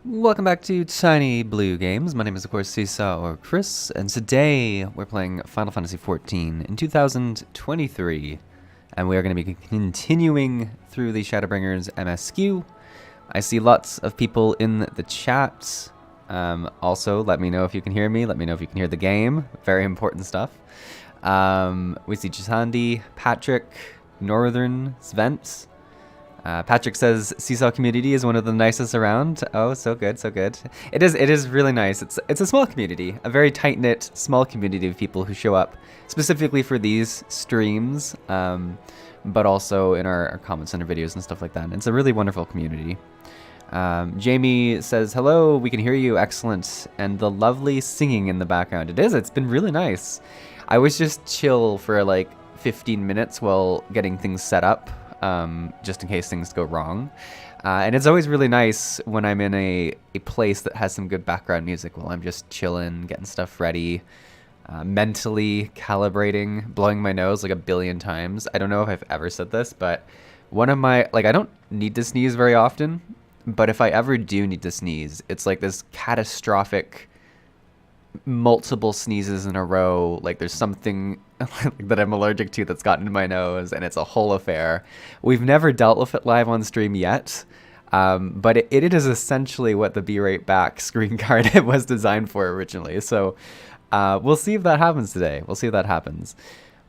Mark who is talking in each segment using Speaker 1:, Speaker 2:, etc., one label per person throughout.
Speaker 1: Welcome back to Tiny Blue Games. My name is, of course, Seesaw or Chris, and today we're playing Final Fantasy XIV in 2023, and we are going to be continuing through the ShadowBringers MSQ. I see lots of people in the chat. Also, let me know if you can hear me. Let me know if you can hear the game. Very important stuff. We see Chisandi, Patrick, Northern, Svent. Patrick says Seesaw community is one of the nicest around. Oh, so good, so good. It is really nice. It's a small community, a very tight-knit, small community of people who show up specifically for these streams, but also in our comment center videos and stuff like that. It's a really wonderful community. Jamie says, hello, we can hear you, excellent. And the lovely singing in the background. It's been really nice. I was just chill for like 15 minutes while getting things set up. Just in case things go wrong. And it's always really nice when I'm in a place that has some good background music while I'm just chilling, getting stuff ready, mentally calibrating, blowing my nose like a billion times. I don't know if I've ever said this, but one of my, I don't need to sneeze very often, but if I ever do need to sneeze, it's like this catastrophic multiple sneezes in a row, like there's something that I'm allergic to that's gotten in my nose, and it's a whole affair. We've never dealt with it live on stream yet, but it is essentially what the Be Right Back screen card was designed for originally, so we'll see if that happens today. We'll see if that happens.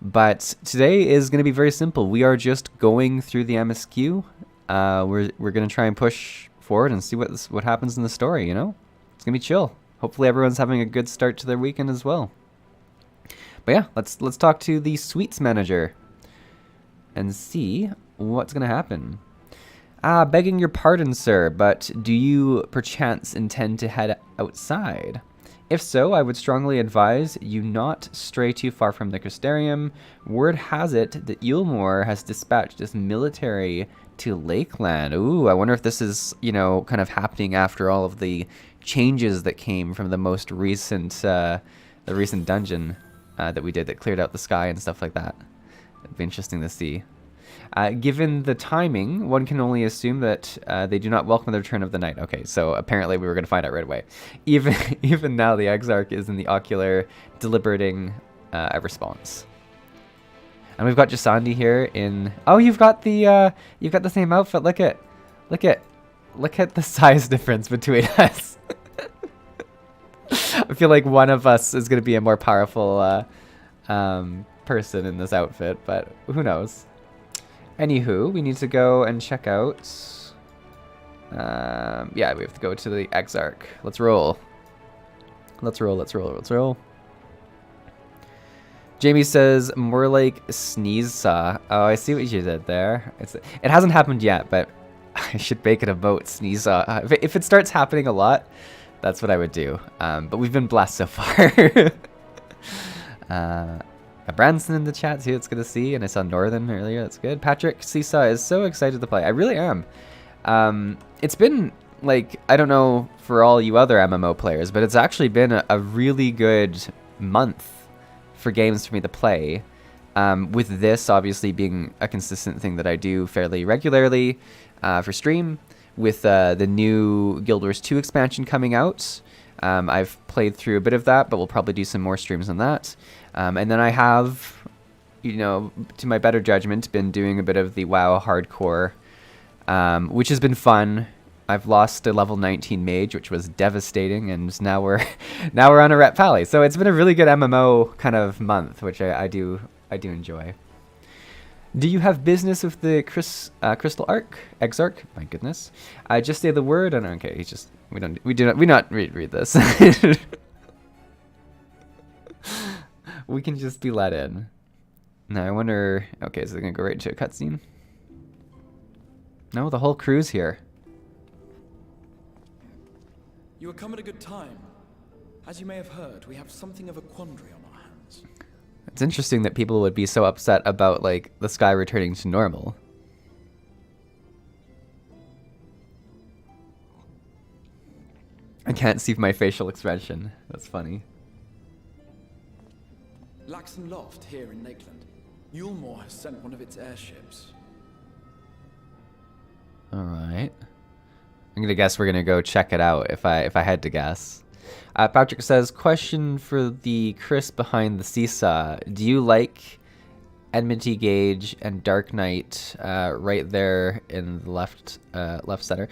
Speaker 1: But today is going to be very simple. We are just going through the MSQ. We're going to try and push forward and see what happens in the story, you know? It's going to be chill. Hopefully everyone's having a good start to their weekend as well. But yeah, let's talk to the Sweets manager and see what's going to happen. Begging your pardon, sir, but do you perchance intend to head outside? If so, I would strongly advise you not stray too far from the Planetarium. Word has it that Eulmore has dispatched his military to Lakeland. Ooh, I wonder if this is, you know, kind of happening after all of the changes that came from the most recent, the recent dungeon that we did that cleared out the sky and stuff like that. It'd be interesting to see. Given the timing, one can only assume that they do not welcome the return of the night. Okay, so apparently we were going to find out right away. Even now, the Exarch is in the ocular, deliberating a response. And we've got Jasandi here in. Oh, you've got the same outfit. Look at the size difference between us. I feel like one of us is going to be a more powerful person in this outfit, but who knows? Anywho, we need to go and check out. Yeah, we have to go to the Exarch. Let's roll. Let's roll. Jamie says more like sneeze saw. Oh, I see what you did there. It hasn't happened yet, but I should make it a vote sneeze saw. If it starts happening a lot, that's what I would do. But we've been blessed so far. Branson in the chat too, it's good to see. And I saw Northern earlier, that's good. Patrick Seesaw is so excited to play. I really am. It's been, like, I don't know for all you other MMO players, but it's actually been a really good month for games for me to play. With this obviously being a consistent thing that I do fairly regularly for stream. With the new Guild Wars 2 expansion coming out. I've played through a bit of that, but we'll probably do some more streams on that. And then I have, you know, to my better judgment, been doing a bit of the WoW hardcore, which has been fun. I've lost a level 19 mage, which was devastating, and now we're now we're on a Ret Pally. So it's been a really good MMO kind of month, which I do enjoy. Do you have business with the Crystal Arc? Exarch? My goodness. Just say the word and okay, he's just we do not read this. We can just be let in. Now I wonder, okay, so they're gonna go right into a cutscene? No, the whole crew's here.
Speaker 2: You have come at a good time. As you may have heard, we have something of a quandary on our hands.
Speaker 1: It's interesting that people would be so upset about, like, the sky returning to normal. I can't see my facial expression. That's funny.
Speaker 2: Laxon Loft here in Lakeland. Yulmore has sent one of its airships.
Speaker 1: Alright. I'm gonna guess we're gonna go check it out if I had to guess. Patrick says, question for the Chris behind the seesaw. Do you like Enmity Gauge and Dark Knight right there in the left center?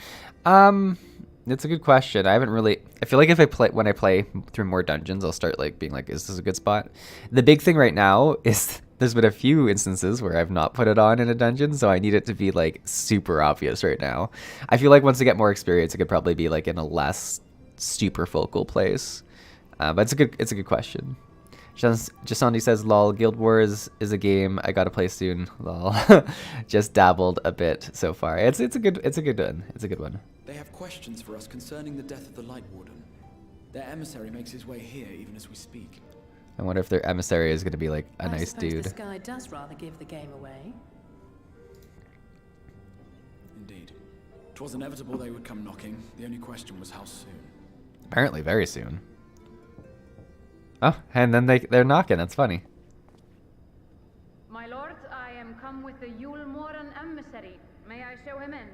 Speaker 1: It's a good question. I haven't really. I feel like if when I play through more dungeons, I'll start like being like, is this a good spot? The big thing right now is there's been a few instances where I've not put it on in a dungeon, so I need it to be like super obvious right now. I feel like once I get more experience, it could probably be like in a less super focal place. But it's a good question. Jasandi says, lol, Guild Wars is a game I gotta play soon. Lol. Just dabbled a bit so far. It's a good one.
Speaker 2: They have questions for us concerning the death of the Light Warden. Their emissary makes his way here even as we speak.
Speaker 1: I wonder if their emissary is gonna be like a nice dude.
Speaker 3: This guy does rather give the game away.
Speaker 2: Indeed. 'Twas inevitable they would come knocking. The only question was how soon.
Speaker 1: Apparently very soon. Oh, and then they're knocking. That's funny.
Speaker 4: My lord, I am come with the Yulmoran emissary. May I show him in?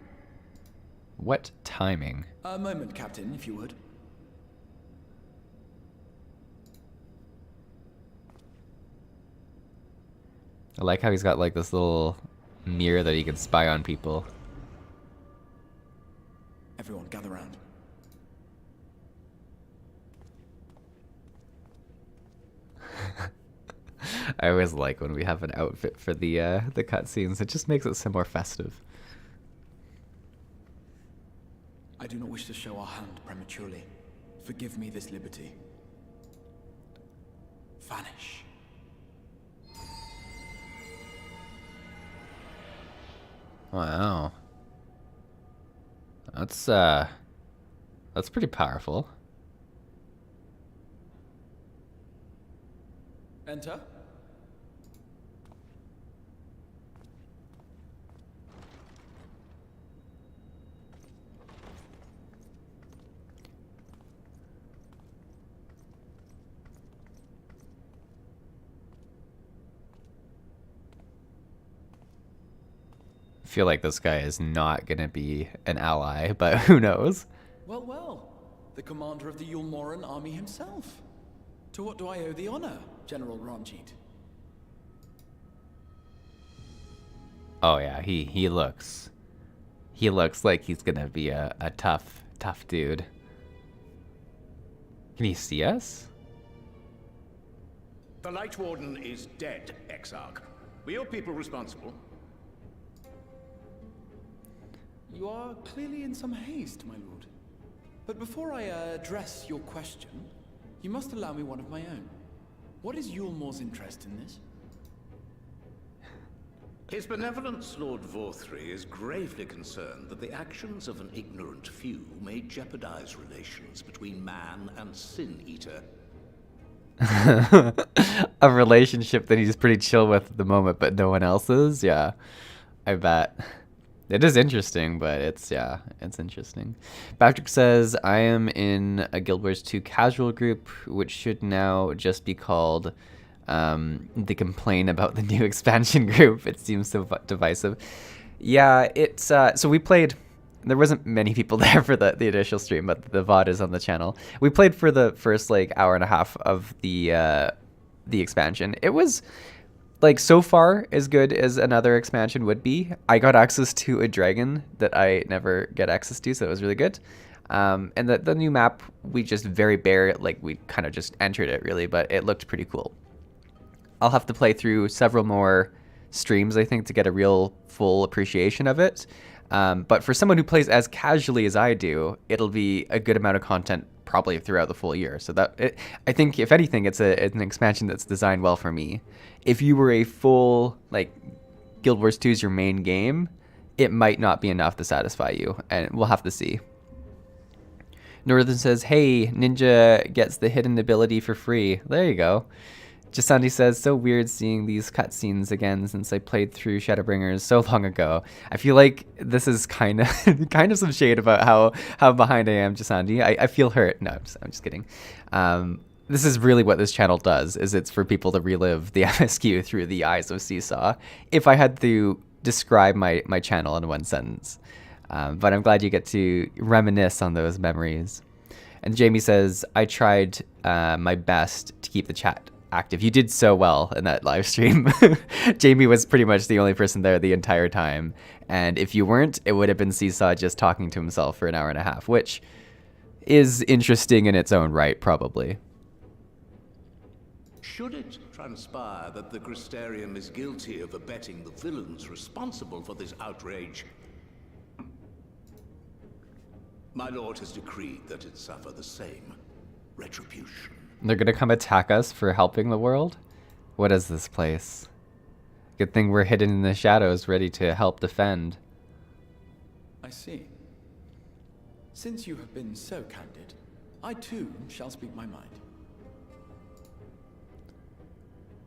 Speaker 1: What timing?
Speaker 2: A moment, Captain, if you would.
Speaker 1: I like how he's got like this little mirror that he can spy on people.
Speaker 2: Everyone, gather round.
Speaker 1: I always like when we have an outfit for the cutscenes. It just makes it some more festive.
Speaker 2: I do not wish to show our hand prematurely. Forgive me this liberty. Vanish.
Speaker 1: Wow. That's pretty powerful.
Speaker 2: Enter.
Speaker 1: I feel like this guy is not gonna be an ally, but who knows?
Speaker 2: Well, well. The commander of the Yulmoran army himself. To what do I owe the honor, General Ranjit?
Speaker 1: Oh yeah, he looks like he's gonna be a tough dude. Can he see us?
Speaker 5: The Light Warden is dead, Exarch. Were your people responsible?
Speaker 2: You are clearly in some haste, my lord. But before I address your question, you must allow me one of my own. What is Yulmore's interest in this?
Speaker 5: His Benevolence, Lord Vorthry, is gravely concerned that the actions of an ignorant few may jeopardize relations between man and Sin Eater.
Speaker 1: A relationship that he's pretty chill with at the moment, but no one else is? Yeah, I bet. It is interesting, but it's interesting. Patrick says, I am in a Guild Wars 2 casual group, which should now just be called the Complain About the New Expansion group. It seems so divisive. Yeah, it's, so we played, there wasn't many people there for the initial stream, but the VOD is on the channel. We played for the first like hour and a half of the expansion. It was like so far as good as another expansion would be. I got access to a dragon that I never get access to, so it was really good. And the new map, we just very bare, like we kind of just entered it really, but it looked pretty cool. I'll have to play through several more streams, I think, to get a real full appreciation of it. But for someone who plays as casually as I do, it'll be a good amount of content probably throughout the full year. So I think, if anything, it's an expansion that's designed well for me. If you were a full, like, Guild Wars 2 is your main game, it might not be enough to satisfy you, and we'll have to see. Northern says, hey, Ninja gets the hidden ability for free. There you go. Jasandi says, so weird seeing these cutscenes again since I played through ShadowBringers so long ago. I feel like this is kind of some shade about how behind I am, Jasandi. I feel hurt. No, I'm just kidding. This is really what this channel does, is it's for people to relive the MSQ through the eyes of Seesaw. If I had to describe my channel in one sentence. But I'm glad you get to reminisce on those memories. And Jamie says, I tried my best to keep the chat active. You did so well in that live stream. Jamie was pretty much the only person there the entire time. And if you weren't, it would have been Seesaw just talking to himself for an hour and a half, which is interesting in its own right, probably.
Speaker 5: Should it transpire that the Planetarium is guilty of abetting the villains responsible for this outrage, my lord has decreed that it suffer the same retribution.
Speaker 1: They're gonna come attack us for helping the world? What is this place? Good thing we're hidden in the shadows, ready to help defend.
Speaker 2: I see. Since you have been so candid, I too shall speak my mind.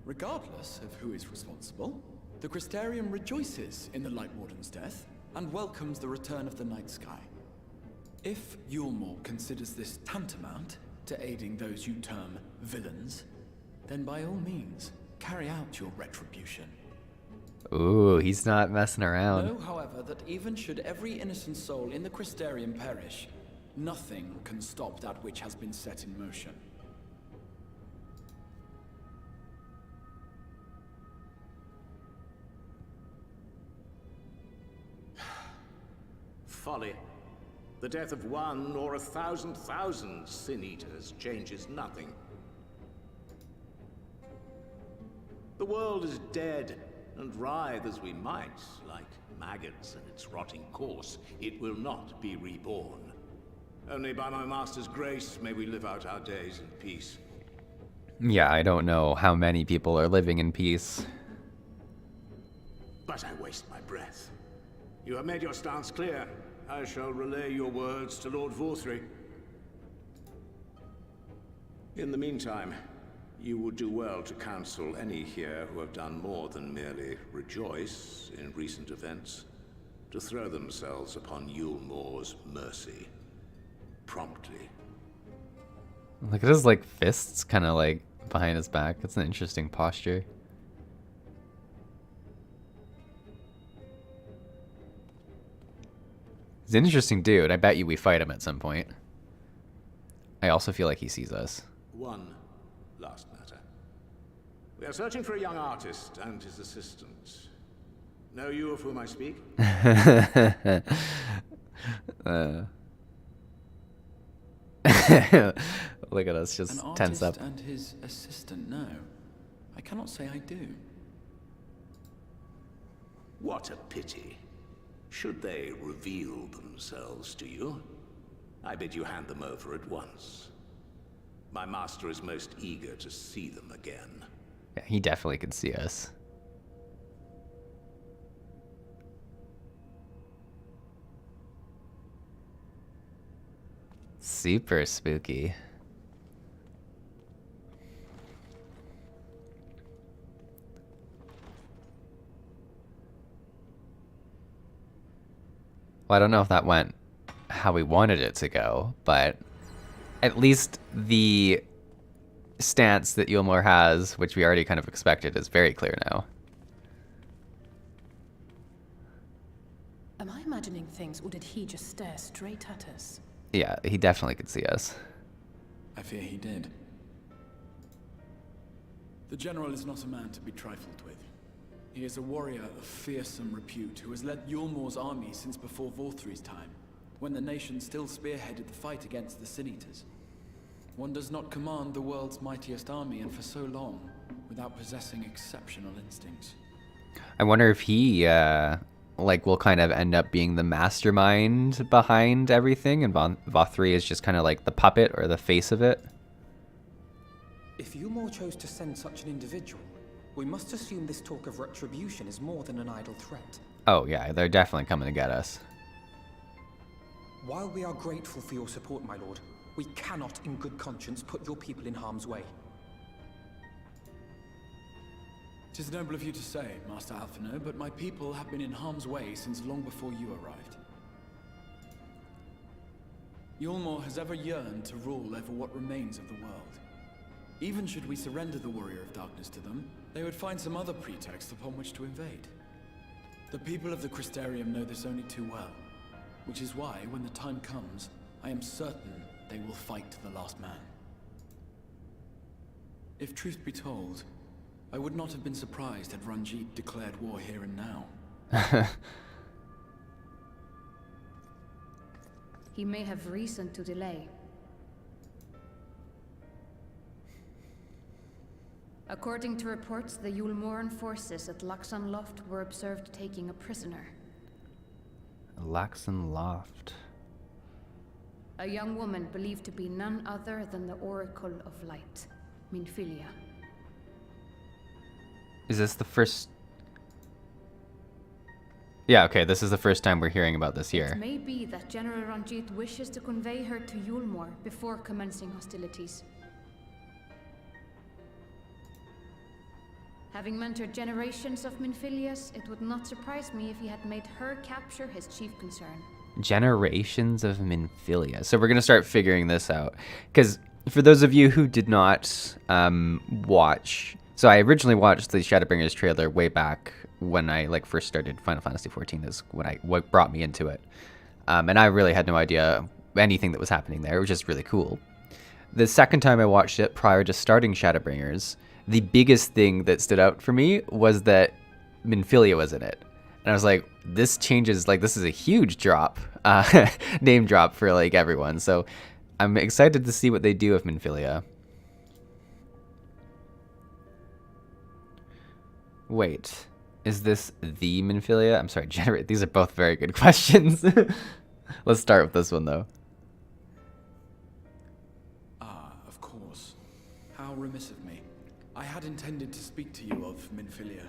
Speaker 2: Regardless of who is responsible, the Planetarium rejoices in the Light Warden's death and welcomes the return of the night sky. If Yulmore considers this tantamount to aiding those you term villains, then by all means, carry out your retribution.
Speaker 1: Ooh, he's not messing around.
Speaker 2: Know, however, that even should every innocent soul in the Planetarium perish, nothing can stop that which has been set in motion.
Speaker 5: Folly. The death of one or 1,000,000 sin-eaters changes nothing. The world is dead, and writhe as we might, like maggots in its rotting course, it will not be reborn. Only by my master's grace may we live out our days in peace.
Speaker 1: Yeah, I don't know how many people are living in peace.
Speaker 5: But I waste my breath. You have made your stance clear. I shall relay your words to Lord Vorthry. In the meantime, you would do well to counsel any here who have done more than merely rejoice in recent events, to throw themselves upon Yulmore's mercy, promptly.
Speaker 1: Look at his, like, fists kind of, like, behind his back. It's an interesting posture. He's an interesting dude. I bet you we fight him at some point. I also feel like he sees us.
Speaker 5: One last matter. We are searching for a young artist and his assistant. Know you of whom I speak?
Speaker 1: Look at us just
Speaker 2: An
Speaker 1: tense up.
Speaker 2: artist and his assistant, no. I cannot say I do.
Speaker 5: What a pity. Should they reveal themselves to you, I bid you hand them over at once. My master is most eager to see them again.
Speaker 1: Yeah, he definitely could see us. Super spooky. Well, I don't know if that went how we wanted it to go, but at least the stance that Yulmore has, which we already kind of expected, is very clear now.
Speaker 3: Am I imagining things, or did he just stare straight at us?
Speaker 1: Yeah, he definitely could see us.
Speaker 2: I fear he did. The general is not a man to be trifled with. He is a warrior of fearsome repute who has led Yulmor's army since before Vorthri's time, when the nation still spearheaded the fight against the Sin-Eaters. One does not command the world's mightiest army, and for so long, without possessing exceptional instincts.
Speaker 1: I wonder if he, like, will kind of end up being the mastermind behind everything, and Vothri is just kind of like the puppet or the face of it.
Speaker 6: If Yulmor chose to send such an individual, we must assume this talk of retribution is more than an idle threat.
Speaker 1: Oh yeah, they're definitely coming to get us.
Speaker 6: While we are grateful for your support, my lord, we cannot in good conscience put your people in harm's way.
Speaker 2: 'Tis noble of you to say, Master Alphino, but my people have been in harm's way since long before you arrived. Yulmor has ever yearned to rule over what remains of the world. Even should we surrender the Warrior of Darkness to them, they would find some other pretext upon which to invade. The people of the Crystarium know this only too well, which is why, when the time comes, I am certain they will fight to the last man. If truth be told, I would not have been surprised had Ranjit declared war here and now.
Speaker 4: He may have reason to delay. According to reports, the Yulmoran forces at Laxan Loft were observed taking a prisoner.
Speaker 1: Laxan Loft.
Speaker 4: A young woman believed to be none other than the Oracle of Light, Minfilia.
Speaker 1: Is this the first... Yeah, okay, this is the first time we're hearing about this here.
Speaker 4: It may be that General Ranjit wishes to convey her to Yulmor before commencing hostilities. Having mentored generations of Minfilias, it would not surprise me if he had made her capture his chief concern.
Speaker 1: Generations of Minfilia. So we're going to start figuring this out. Because for those of you who did not watch... So I originally watched the ShadowBringers trailer way back when I first started Final Fantasy XIV, is what brought me into it. And I really had no idea anything that was happening there. It was just really cool. The second time I watched it prior to starting ShadowBringers, the biggest thing that stood out for me was that Minfilia was in it. And I was like, this changes, this is a huge drop, name drop for everyone. So I'm excited to see what they do with Minfilia. Wait, is this the Minfilia? I'm sorry, generate. These are both very good questions. Let's start with this one, though.
Speaker 2: Ah, of course. How remiss of me. I had intended to speak to you of Minfilia.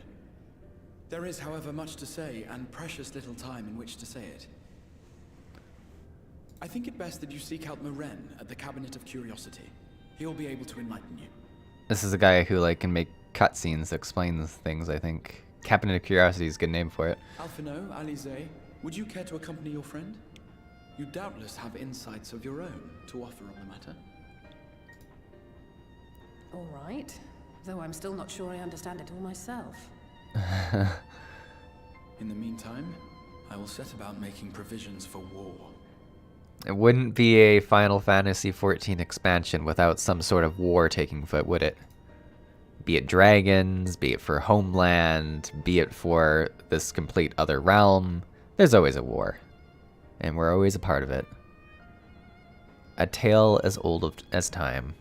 Speaker 2: There is, however, much to say, and precious little time in which to say it. I think it best that you seek out Moren at the Cabinet of Curiosity. He will be able to enlighten you.
Speaker 1: This is a guy who can make cutscenes that explains things, I think. Cabinet of Curiosity is a good name for it.
Speaker 2: Alphino, Alize, would you care to accompany your friend? You doubtless have insights of your own to offer on the matter.
Speaker 3: All right. Though I'm still not sure I understand it all myself.
Speaker 2: In the meantime, I will set about making provisions for war.
Speaker 1: It wouldn't be a Final Fantasy XIV expansion without some sort of war taking foot, would it? Be it dragons, be it for homeland, be it for this complete other realm. There's always a war. And we're always a part of it. A tale as old as time.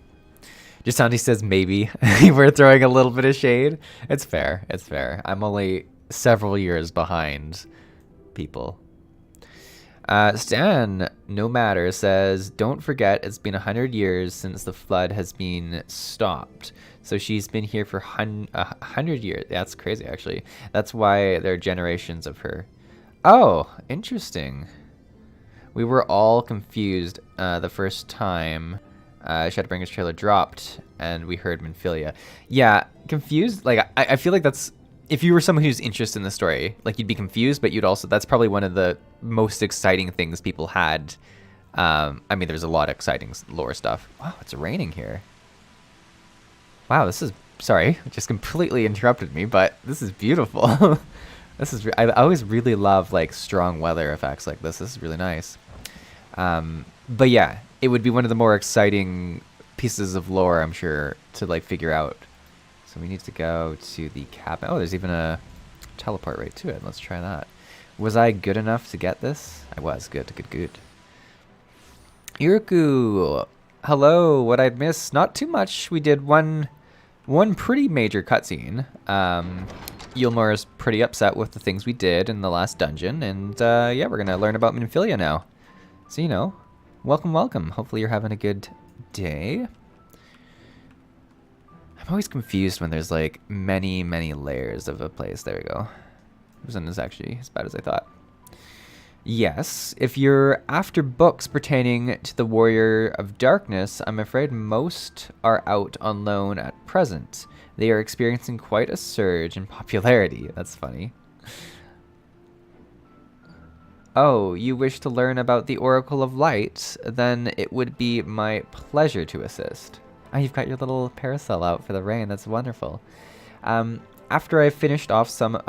Speaker 1: Jasandi says maybe. We're throwing a little bit of shade. It's fair. It's fair. I'm only several years behind people. Stan, no matter, says, don't forget it's been 100 years since the flood has been stopped. So she's been here for 100 years. That's crazy, actually. That's why there are generations of her. Oh, interesting. We were all confused the first time ShadowBringers trailer dropped and we heard Minfilia. Yeah, confused. I feel like that's... If you were someone who's interested in the story, you'd be confused, but you'd also... That's probably one of the most exciting things people had. I mean, there's a lot of exciting lore stuff. Wow, it's raining here. Wow, this is... Sorry, it just completely interrupted me, but this is beautiful. This is... I always really love, strong weather effects like this. This is really nice. But yeah, it would be one of the more exciting pieces of lore, I'm sure, to, figure out. So we need to go to the cabin. Oh, there's even a teleport right to it. Let's try that. Was I good enough to get this? I was. Good, good, good. Iruku, hello. What I'd miss? Not too much. We did one pretty major cutscene. Yulmor is pretty upset with the things we did in the last dungeon, and yeah, we're gonna learn about Minfilia now. So, you know, welcome, welcome. Hopefully you're having a good day. I'm always confused when there's like many layers of a place. There we go. It wasn't as actually as bad as I thought. Yes, if you're after books pertaining to the Warrior of Darkness, I'm afraid most are out on loan at present. They are experiencing quite a surge in popularity. That's funny. Oh, you wish to learn about the Oracle of Light? Then it would be my pleasure to assist. Oh, you've got your little parasol out for the rain. That's wonderful. After I've finished off some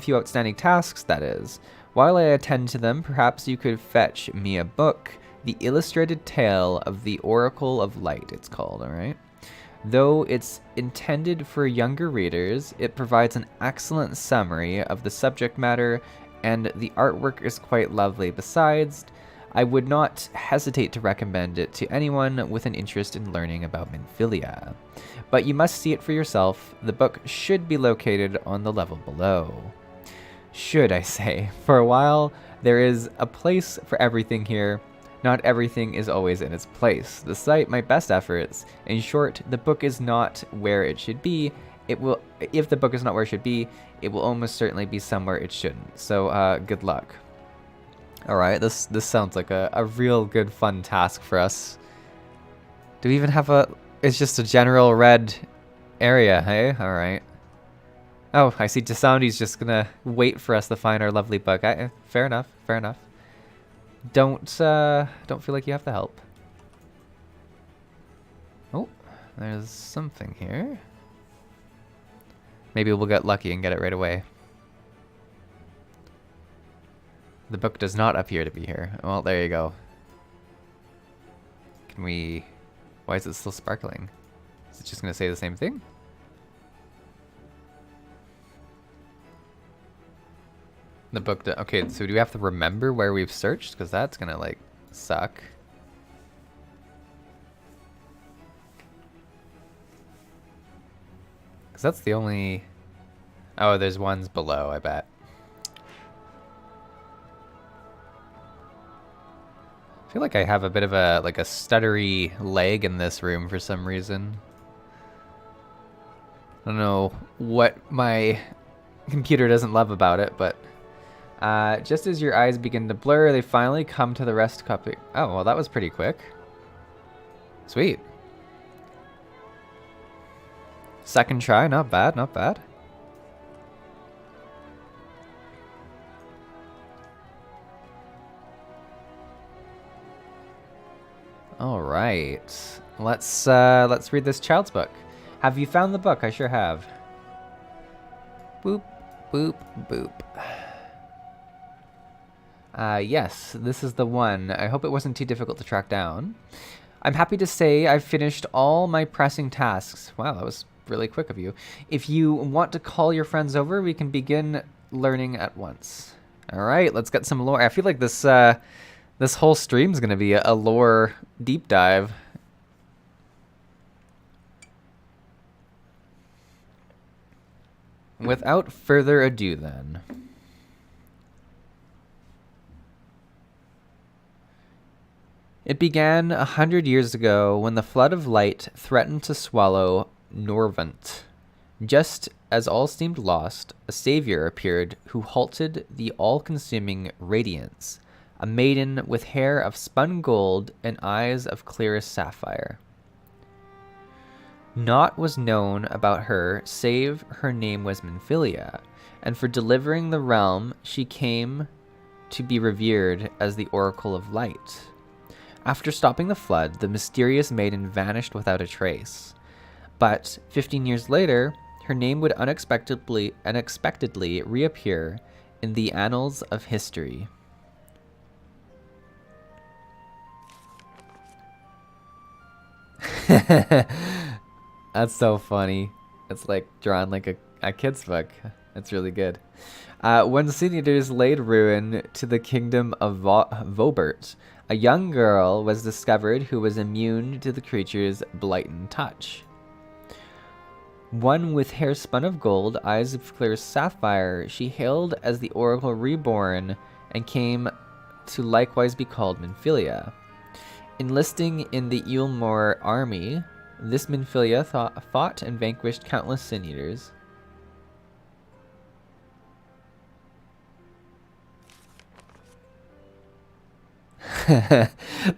Speaker 1: few outstanding tasks, that is. While I attend to them, perhaps you could fetch me a book. The Illustrated Tale of the Oracle of Light, it's called, alright? Though it's intended for younger readers, it provides an excellent summary of the subject matter, and the artwork is quite lovely. Besides, I would not hesitate to recommend it to anyone with an interest in learning about Minfilia. But you must see it for yourself. The book should be located on the level below. Should, I say. For a while, there is a place for everything here. Not everything is always in its place. Despite my best efforts, in short, the book is not where it should be. If the book is not where it should be, it will almost certainly be somewhere it shouldn't. So, good luck. Alright, this sounds like a real good fun task for us. Do we even have it's just a general red area, hey? Alright. Oh, I see Jasoundi's just gonna wait for us to find our lovely book. Fair enough, fair enough. Don't feel like you have to help. Oh, there's something here. Maybe we'll get lucky and get it right away. The book does not appear to be here. Well, there you go. Can we... Why is it still sparkling? Is it just gonna say the same thing? The book... Okay, so do we have to remember where we've searched? Because that's gonna, like, suck. Because that's the only... Oh, there's ones below, I bet. I feel like I have a bit of a stuttery leg in this room for some reason. I don't know what my computer doesn't love about it, but just as your eyes begin to blur, they finally come to the rest copy. Oh, well, that was pretty quick. Sweet. Second try, not bad, not bad. All right, let's read this child's book. Have you found the book? I sure have. Boop, boop, boop. Yes, this is the one. I hope it wasn't too difficult to track down. I'm happy to say I've finished all my pressing tasks. Wow, that was really quick of you. If you want to call your friends over, we can begin learning at once. All right, let's get some lore. I feel like this this whole stream's gonna be a lore deep dive. Without further ado, then. It began 100 years ago when the flood of light threatened to swallow Norvent. Just as all seemed lost, a savior appeared who halted the all-consuming radiance, a maiden with hair of spun gold and eyes of clearest sapphire. Naught was known about her save her name was Minfilia, and for delivering the realm she came to be revered as the Oracle of Light. After stopping the flood, the mysterious maiden vanished without a trace. But 15 years later, her name would unexpectedly reappear in the annals of history. That's so funny. It's like drawn like a kid's book. It's really good. When the Sin Eaters laid ruin to the kingdom of Vobert, a young girl was discovered who was immune to the creature's blighting touch. One with hair spun of gold, eyes of clear sapphire, she hailed as the Oracle Reborn and came to likewise be called Minfilia. Enlisting in the Eulmore army, this Minfilia fought and vanquished countless Sin Eaters.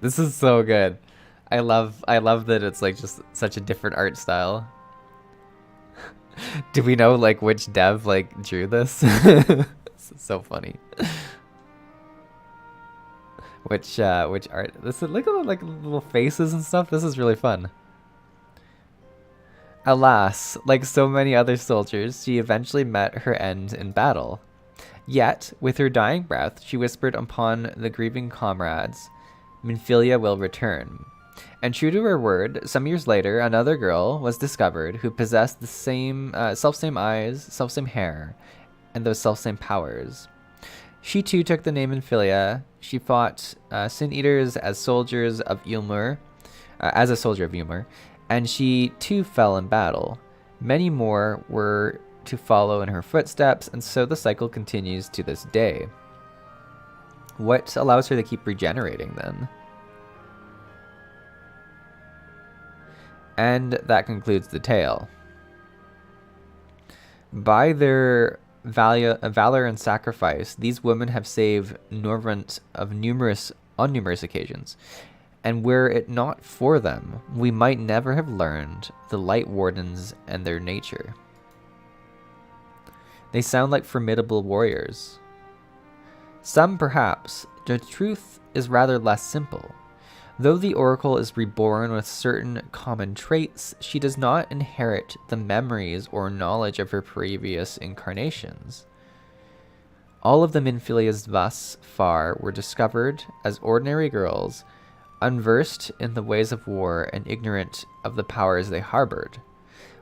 Speaker 1: This is so good. I love that it's like just such a different art style. Do we know like which dev like drew this? This is so funny. Which art? This is, look at the like little faces and stuff. This is really fun. Alas, like so many other soldiers, she eventually met her end in battle. Yet, with her dying breath, she whispered upon the grieving comrades, Minfilia will return. And true to her word, some years later, another girl was discovered who possessed the same, self-same eyes, self-same hair, and those self-same powers. She too took the name Minfilia. She fought Sin Eaters as soldiers of Eulmore, as a soldier of Eulmore, and she too fell in battle. Many more were to follow in her footsteps, and so the cycle continues to this day. What allows her to keep regenerating then? And that concludes the tale. By their valor and sacrifice, these women have saved Norvrent on numerous occasions. And were it not for them, we might never have learned the Light Wardens and their nature. They sound like formidable warriors. Some perhaps. The truth is rather less simple. Though the Oracle is reborn with certain common traits, she does not inherit the memories or knowledge of her previous incarnations. All of the Minfilias thus far were discovered as ordinary girls, unversed in the ways of war and ignorant of the powers they harbored.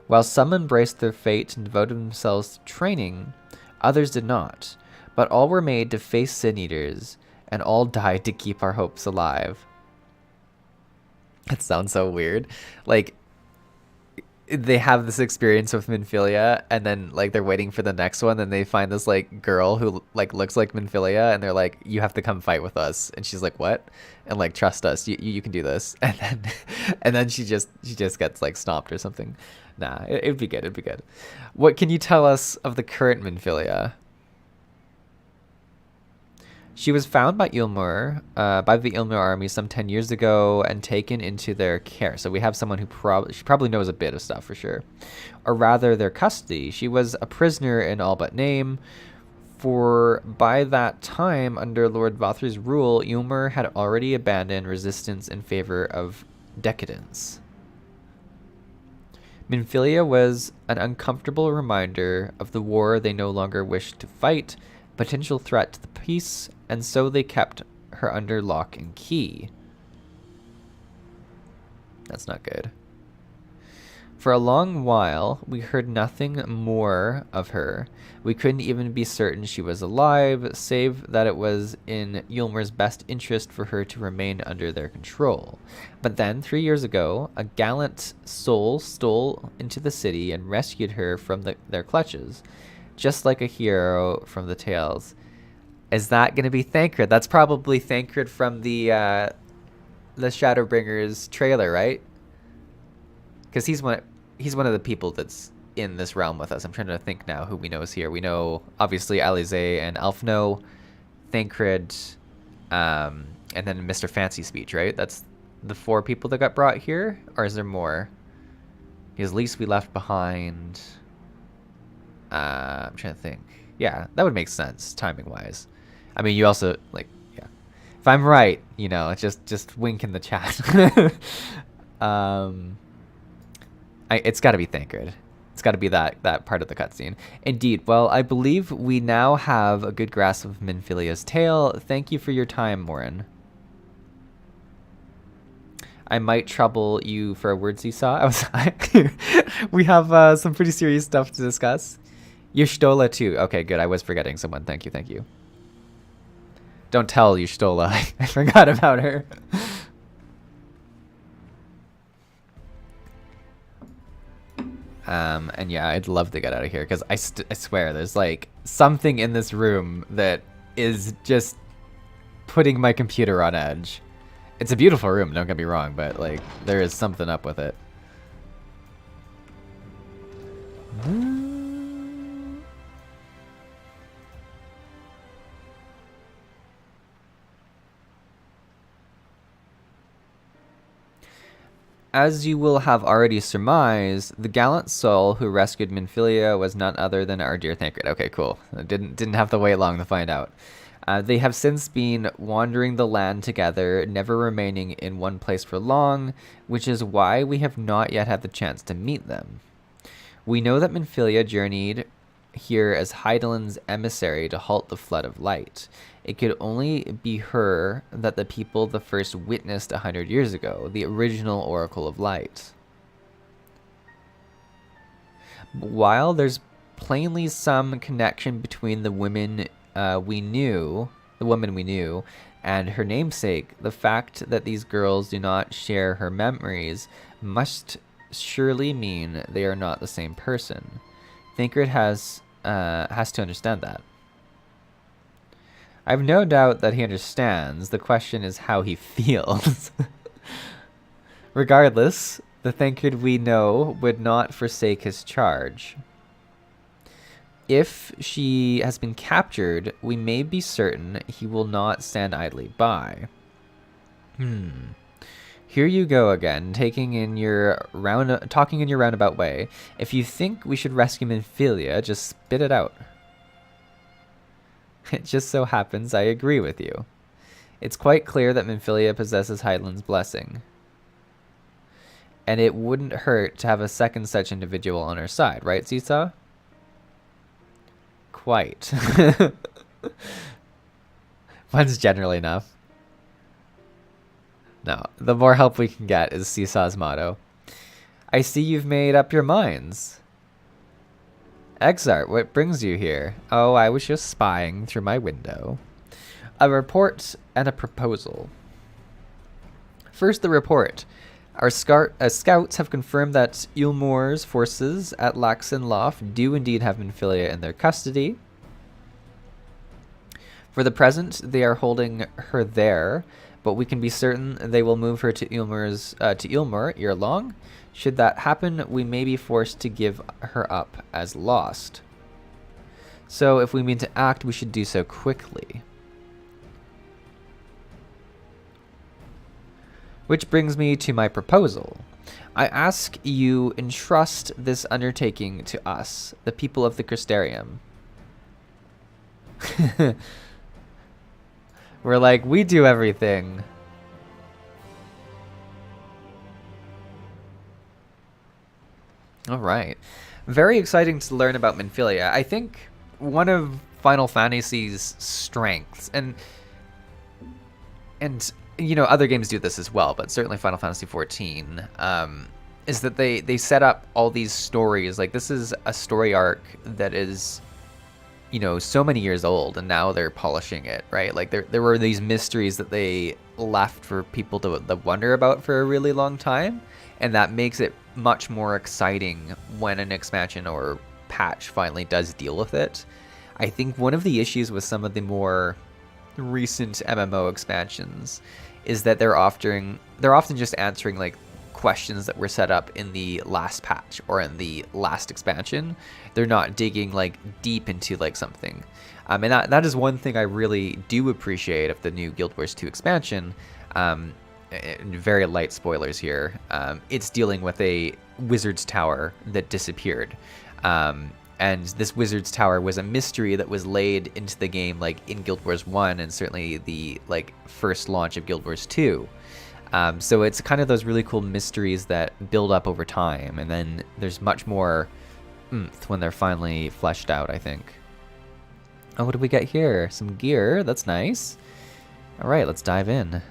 Speaker 1: While some embraced their fate and devoted themselves to training, others did not, but all were made to face Sin Eaters, and all died to keep our hopes alive. That sounds so weird. Like, they have this experience with Minfilia, and then, like, they're waiting for the next one, and they find this, like, girl who, like, looks like Minfilia, and they're like, you have to come fight with us. And she's like, what? And, like, trust us. You can do this. And then she just gets, like, stomped or something. Nah, it'd be good. It'd be good. What can you tell us of the current Minfilia? She was found by Eulmore, by the Eulmore army some 10 years ago and taken into their care. So we have someone who probably knows a bit of stuff for sure. Or rather, their custody. She was a prisoner in all but name, for by that time, under Lord Vothri's rule, Eulmore had already abandoned resistance in favor of decadence. Minfilia was an uncomfortable reminder of the war they no longer wished to fight, potential threat to the peace, and so they kept her under lock and key. That's not good. For a long while, we heard nothing more of her. We couldn't even be certain she was alive, save that it was in Eulmore's best interest for her to remain under their control. But then, 3 years ago, a gallant soul stole into the city and rescued her from their clutches, just like a hero from the tales. Is that going to be Thancred? That's probably Thancred from the ShadowBringers trailer, right? Because he's one of the people that's in this realm with us. I'm trying to think now who we know is here. We know, obviously, Alize and Alphno, Thancred, and then Mr. Fancy Speech, right? That's the 4 people that got brought here? Or is there more? Because least we left behind. I'm trying to think. Yeah, that would make sense, timing-wise. I mean, you also, like, yeah. If I'm right, you know, just wink in the chat. It's got to be Thancred. It's got to be that part of the cutscene. Indeed. Well, I believe we now have a good grasp of Minfilia's tale. Thank you for your time, Morin. I might trouble you for a word, Seesaw. We have some pretty serious stuff to discuss. Yushtola too. Okay, good. I was forgetting someone. Thank you, thank you. Don't tell Yushtola. I forgot about her. And yeah, I'd love to get out of here because I swear there's like something in this room that is just putting my computer on edge. It's a beautiful room, don't get me wrong, but like there is something up with it. As you will have already surmised, the gallant soul who rescued Minfilia was none other than our dear Thancred. Okay, cool. I didn't have to wait long to find out. They have since been wandering the land together, never remaining in one place for long, which is why we have not yet had the chance to meet them. We know that Minfilia journeyed here as Hydaelyn's emissary to halt the flood of light. It could only be her that the people the first witnessed 100 years ago, the original Oracle of Light. While there's plainly some connection between the woman we knew, and her namesake, the fact that these girls do not share her memories must surely mean they are not the same person. Thancred has to understand that. I have no doubt that he understands. The question is how he feels. Regardless, the Thancred we know would not forsake his charge. If she has been captured, we may be certain he will not stand idly by. Here you go again, talking in your roundabout way. If you think we should rescue Minfilia, just spit it out. It just so happens I agree with you. It's quite clear that Minfilia possesses Hydaelyn's blessing. And it wouldn't hurt to have a second such individual on our side, right, Seesaw? Quite. One's generally enough. No, the more help we can get is Seesaw's motto. I see you've made up your minds. Exart, what brings you here? Oh, I was just spying through my window. A report and a proposal. First, the report. Our scouts have confirmed that Eulmore's forces at Laxenloft do indeed have Minfilia in their custody. For the present, they are holding her there, but we can be certain they will move her to Eulmore ere long. Should that happen, we may be forced to give her up as lost. So if we mean to act, we should do so quickly. Which brings me to my proposal. I ask you entrust this undertaking to us, the people of the Crystarium. We're like, we do everything. All right. Very exciting to learn about Minfilia. I think one of Final Fantasy's strengths, and you know, other games do this as well, but certainly Final Fantasy XIV, is that they set up all these stories. Like, this is a story arc that is, you know, so many years old, and now they're polishing it, right? Like, there were these mysteries that they left for people to wonder about for a really long time, and that makes it much more exciting when an expansion or patch finally does deal with it. I think one of the issues with some of the more recent MMO expansions is that they're often just answering like questions that were set up in the last patch or in the last expansion. They're not digging like deep into like something. And that is one thing I really do appreciate of the new Guild Wars 2 expansion. Very light spoilers here. It's dealing with a wizard's tower that disappeared. And this wizard's tower was a mystery that was laid into the game like in Guild Wars 1 and certainly the like first launch of Guild Wars 2. So it's kind of those really cool mysteries that build up over time, and then there's much more oomph when they're finally fleshed out, I think. Oh, what do we get here? Some gear. That's nice. All right, let's dive in.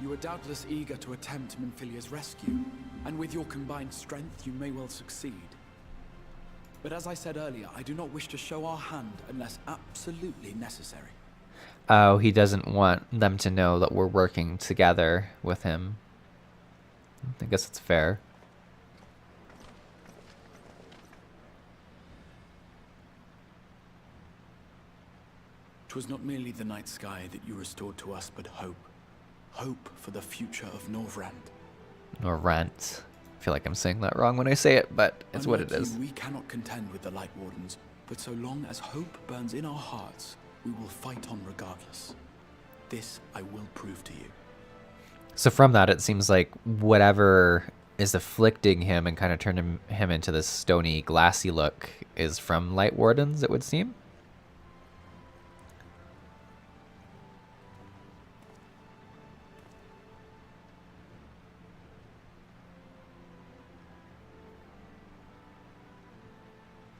Speaker 2: You are doubtless eager to attempt Minfilia's rescue, and with your combined strength, you may well succeed. But as I said earlier, I do not wish to show our hand unless absolutely necessary.
Speaker 1: Oh, he doesn't want them to know that we're working together with him. I guess it's fair.
Speaker 2: "'Twas not merely the night sky that you restored to us, but hope. Hope for the future of Norvrand.
Speaker 1: Or rent. I feel like I'm saying that wrong when I say it, but it's what it
Speaker 2: Unlike
Speaker 1: is.
Speaker 2: you, we cannot contend with the Light Wardens, but so long as hope burns in our hearts, we will fight on regardless. This I will prove to you."
Speaker 1: So from that, it seems like whatever is afflicting him and kind of turning him into this stony, glassy look is from Light Wardens, it would seem.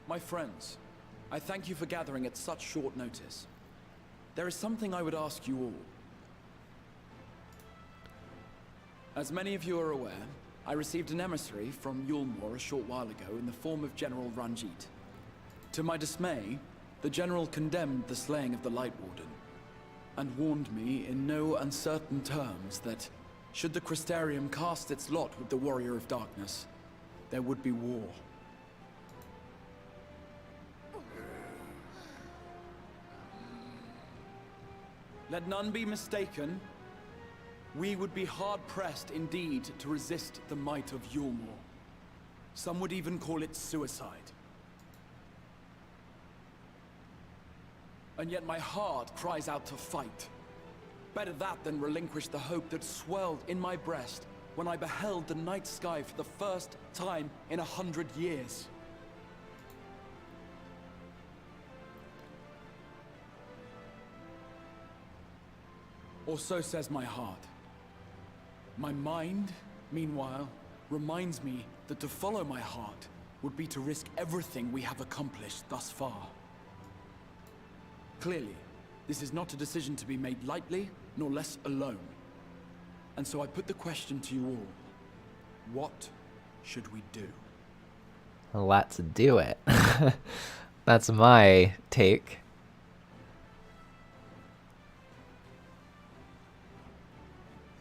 Speaker 2: My friends, I thank you for gathering at such short notice. There is something I would ask you all. As many of you are aware, I received an emissary from Yulmore a short while ago in the form of General Ranjit. To my dismay, the General condemned the slaying of the Light Warden, and warned me in no uncertain terms that, should the Crystarium cast its lot with the Warrior of Darkness, there would be war. Let none be mistaken. We would be hard-pressed indeed to resist the might of Yulmore. Some would even call it suicide. And yet my heart cries out to fight. Better that than relinquish the hope that swelled in my breast when I beheld the night sky for the first time in 100 years. Or so says my heart. My mind, meanwhile, reminds me that to follow my heart would be to risk everything we have accomplished thus far. Clearly, this is not a decision to be made lightly, nor less alone. And so I put the question to you all. What should we do?
Speaker 1: Let's do it. That's my take.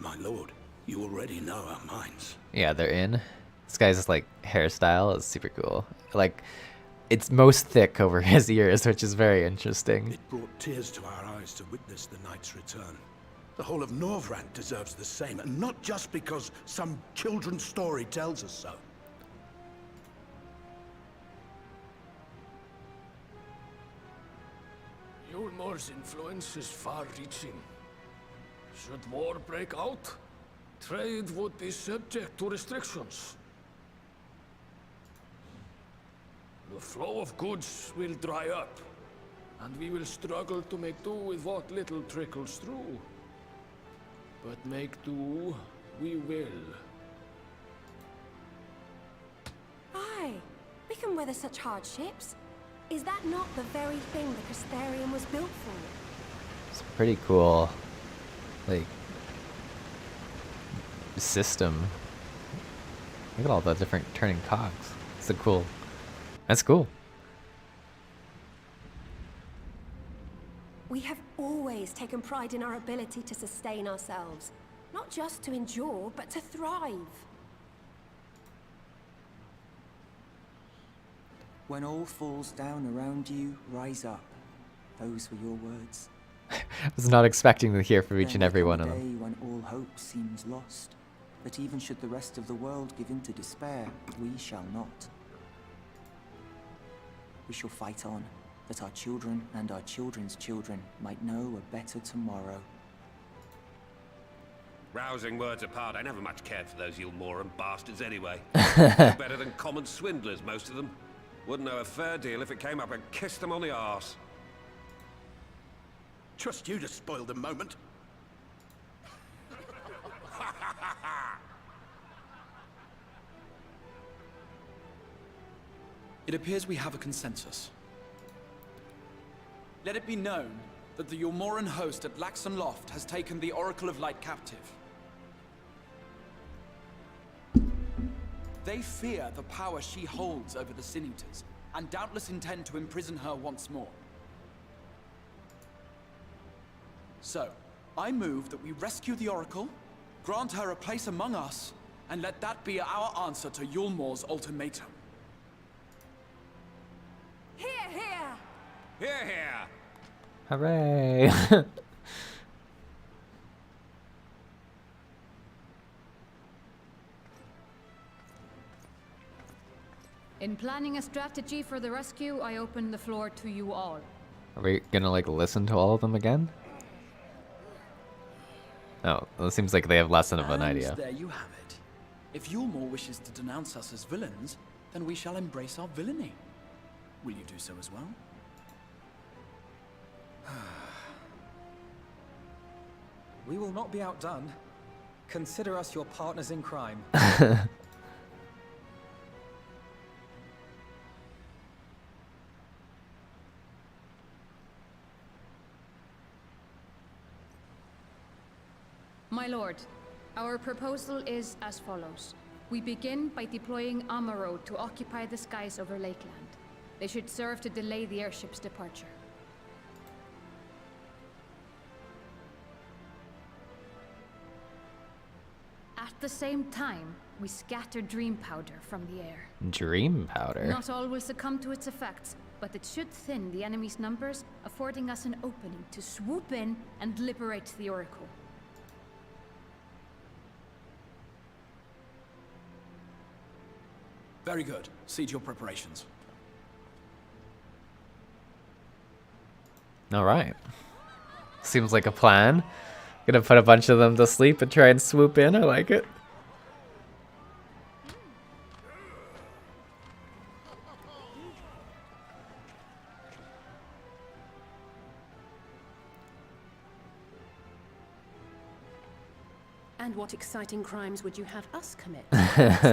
Speaker 5: My lord, you already know our minds.
Speaker 1: Yeah, they're in. This guy's like hairstyle is super cool. Like, it's most thick over his ears, which is very interesting.
Speaker 5: It brought tears to our eyes to witness the knight's return. The whole of Norvrand deserves the same, and not just because some children's story tells us so.
Speaker 7: Yulmore's influence is far-reaching. Should war break out, trade would be subject to restrictions. The flow of goods will dry up, and we will struggle to make do with what little trickles through. But make do, we will.
Speaker 8: Aye, we can weather such hardships. Is that not the very thing the Crystarium was built for?
Speaker 1: It's pretty cool. Like, system. Look at all the different turning cogs. It's so cool. That's cool.
Speaker 8: We have always taken pride in our ability to sustain ourselves. Not just to endure, but to thrive.
Speaker 6: When all falls down around you, rise up. Those were your words.
Speaker 1: I was not expecting to hear from each and every one of them.
Speaker 6: There will come a day when all hope seems lost. But even should the rest of the world give in to despair, we shall not. We shall fight on, that our children and our children's children might know a better tomorrow.
Speaker 9: Rousing words apart, I never much cared for those Yulmoran bastards anyway. No better than common swindlers, most of them. Wouldn't know a fair deal if it came up and kissed them on the arse.
Speaker 5: Trust you to spoil the moment.
Speaker 2: It appears we have a consensus. Let it be known that the Yulmoran host at Laxon Loft has taken the Oracle of Light captive. They fear the power she holds over the Sinuters, and doubtless intend to imprison her once more. So, I move that we rescue the Oracle, grant her a place among us, and let that be our answer to Yulmore's ultimatum.
Speaker 8: Here, here!
Speaker 9: Here, here!
Speaker 1: Hooray!
Speaker 4: In planning a strategy for the rescue, I open the floor to you all.
Speaker 1: Are we gonna like listen to all of them again? Oh, well, it seems like they have less than of an idea.
Speaker 2: There you have it. If Yulmore wishes to denounce us as villains, then we shall embrace our villainy. Will you do so as well?
Speaker 6: We will not be outdone. Consider us your partners in crime.
Speaker 4: My lord, our proposal is as follows. We begin by deploying Amaro to occupy the skies over Lakeland. They should serve to delay the airship's departure. At the same time, we scatter dream powder from the air.
Speaker 1: Dream powder?
Speaker 4: Not all will succumb to its effects, but it should thin the enemy's numbers, affording us an opening to swoop in and liberate the Oracle.
Speaker 2: Very good. See to your preparations.
Speaker 1: Alright. Seems like a plan. Gonna put a bunch of them to sleep and try and swoop in. I like it.
Speaker 3: And what exciting crimes would you have us commit?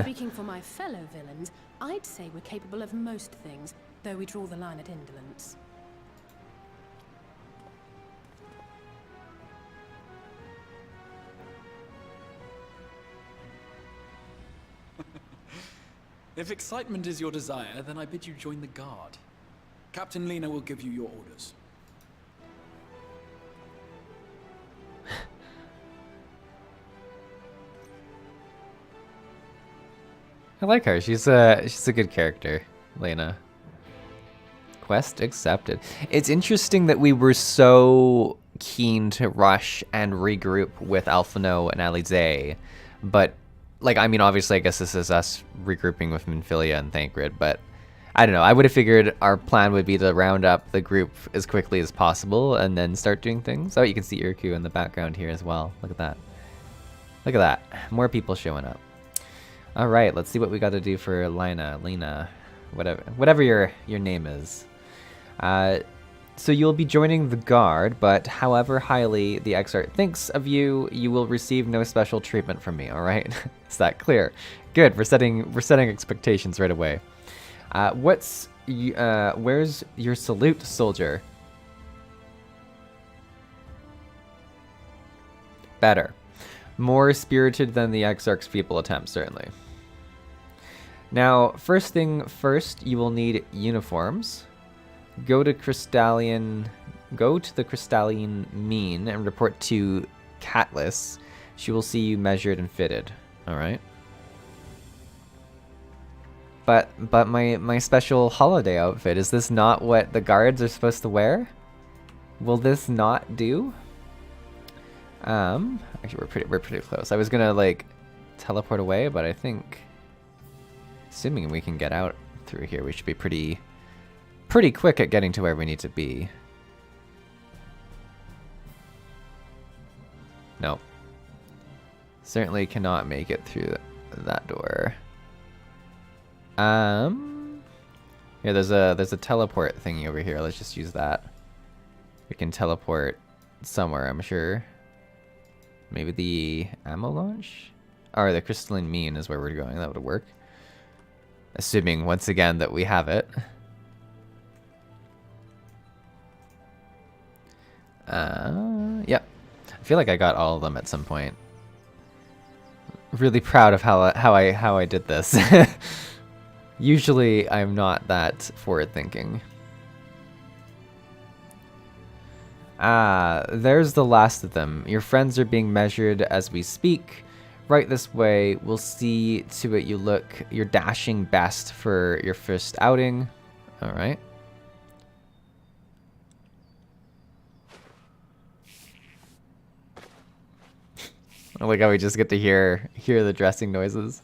Speaker 3: Speaking for my fellow villains, I'd say we're capable of most things, though we draw the line at indolence.
Speaker 2: If excitement is your desire, then I bid you join the guard. Captain Lena will give you your orders.
Speaker 1: I like her. She's a good character, Lena. Quest accepted. It's interesting that we were so keen to rush and regroup with Alphino and Alize, but like, I mean, obviously, I guess this is us regrouping with Minfilia and Thancred, but I don't know. I would have figured our plan would be to round up the group as quickly as possible and then start doing things. Oh, you can see Irku in the background here as well. Look at that. Look at that. More people showing up. All right, let's see what we got to do for Lena, whatever your name is. So you'll be joining the guard, but however highly the Exarch thinks of you, you will receive no special treatment from me. All right, is that clear? Good. We're setting expectations right away. Where's your salute, soldier? Better. More spirited than the Exarch's feeble attempt, certainly. Now, first thing first, you will need uniforms. Go to the Crystalline Mean and report to Catlis. She will see you measured and fitted. All right. But my special holiday outfit, is this not what the guards are supposed to wear? Will this not do? Actually, we're pretty close. I was gonna like teleport away, but I think, assuming we can get out through here, we should be pretty quick at getting to where we need to be. No. Certainly cannot make it through that door. Here, there's a teleport thingy over here. Let's just use that. We can teleport somewhere, I'm sure. Maybe the ammo launch? Or the Crystalline Mean is where we're going. That would work. Assuming, once again, that we have it. Yep. I feel like I got all of them at some point. really proud of how I did this. Usually I'm not that forward thinking. Ah, there's the last of them. Your friends are being measured as we speak. Right this way. We'll see to it you look your dashing best for your first outing. All right. I like how we just get to hear the dressing noises.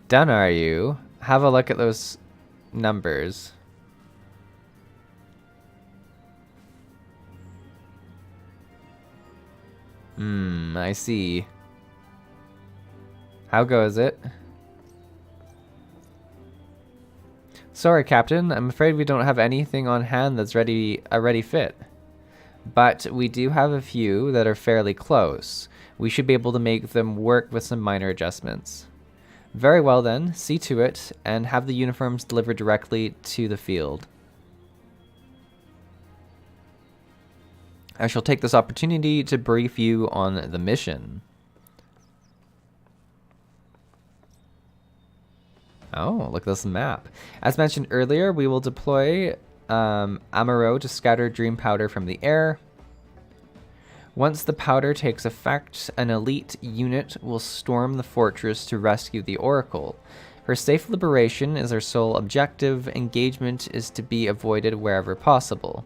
Speaker 1: Done, are you? Have a look at those numbers. I see. How goes it? Sorry, Captain. I'm afraid we don't have anything on hand that's a ready fit. But we do have a few that are fairly close. We should be able to make them work with some minor adjustments. Very well then, see to it, and have the uniforms delivered directly to the field. I shall take this opportunity to brief you on the mission. Oh, look at this map. As mentioned earlier, we will deploy Amaro to scatter dream powder from the air. Once the powder takes effect, an elite unit will storm the fortress to rescue the Oracle. Her safe liberation is our sole objective. Engagement is to be avoided wherever possible.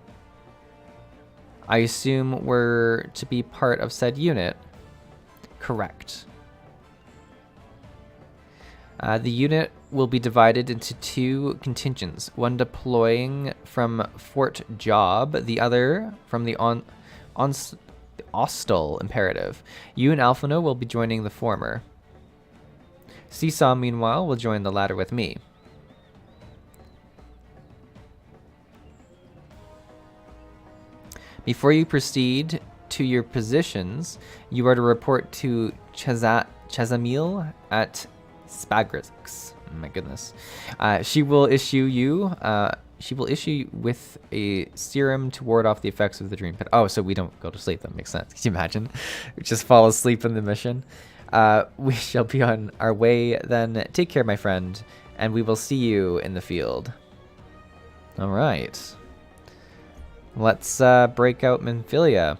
Speaker 1: I assume we're to be part of said unit? Correct. The unit will be divided into two contingents, one deploying from Fort Job, the other from the Ostal Imperative. You and Alphino will be joining the former. Seesaw, meanwhile, will join the latter with me. Before you proceed to your positions, you are to report to Chazamil at Spagrix. My goodness. She will issue you with a serum to ward off the effects of the dream pit. Oh, so we don't go to sleep. That makes sense. Can you imagine? We just fall asleep in the mission. We shall be on our way then. Take care, my friend, and we will see you in the field. All right. Let's break out Minfilia.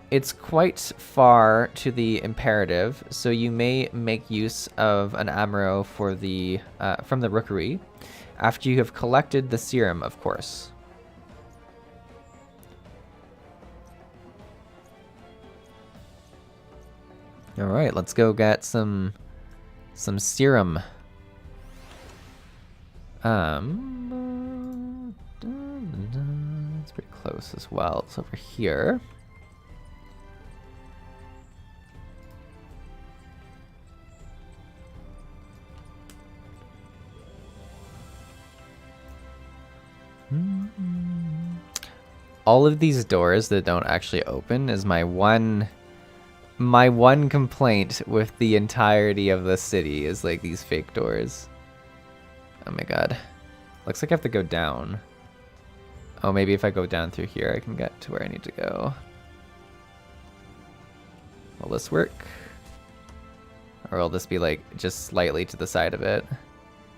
Speaker 1: It's quite far to the Imperative, so you may make use of an Amaro for the from the Rookery, after you have collected the serum, of course. All right, let's go get some serum. It's pretty close as well. It's over here. All of these doors that don't actually open is my one complaint with the entirety of the city is like these fake doors. Oh my god. Looks like I have to go down. Oh, maybe if I go down through here I can get to where I need to go. Will this work? Or will this be like just slightly to the side of it?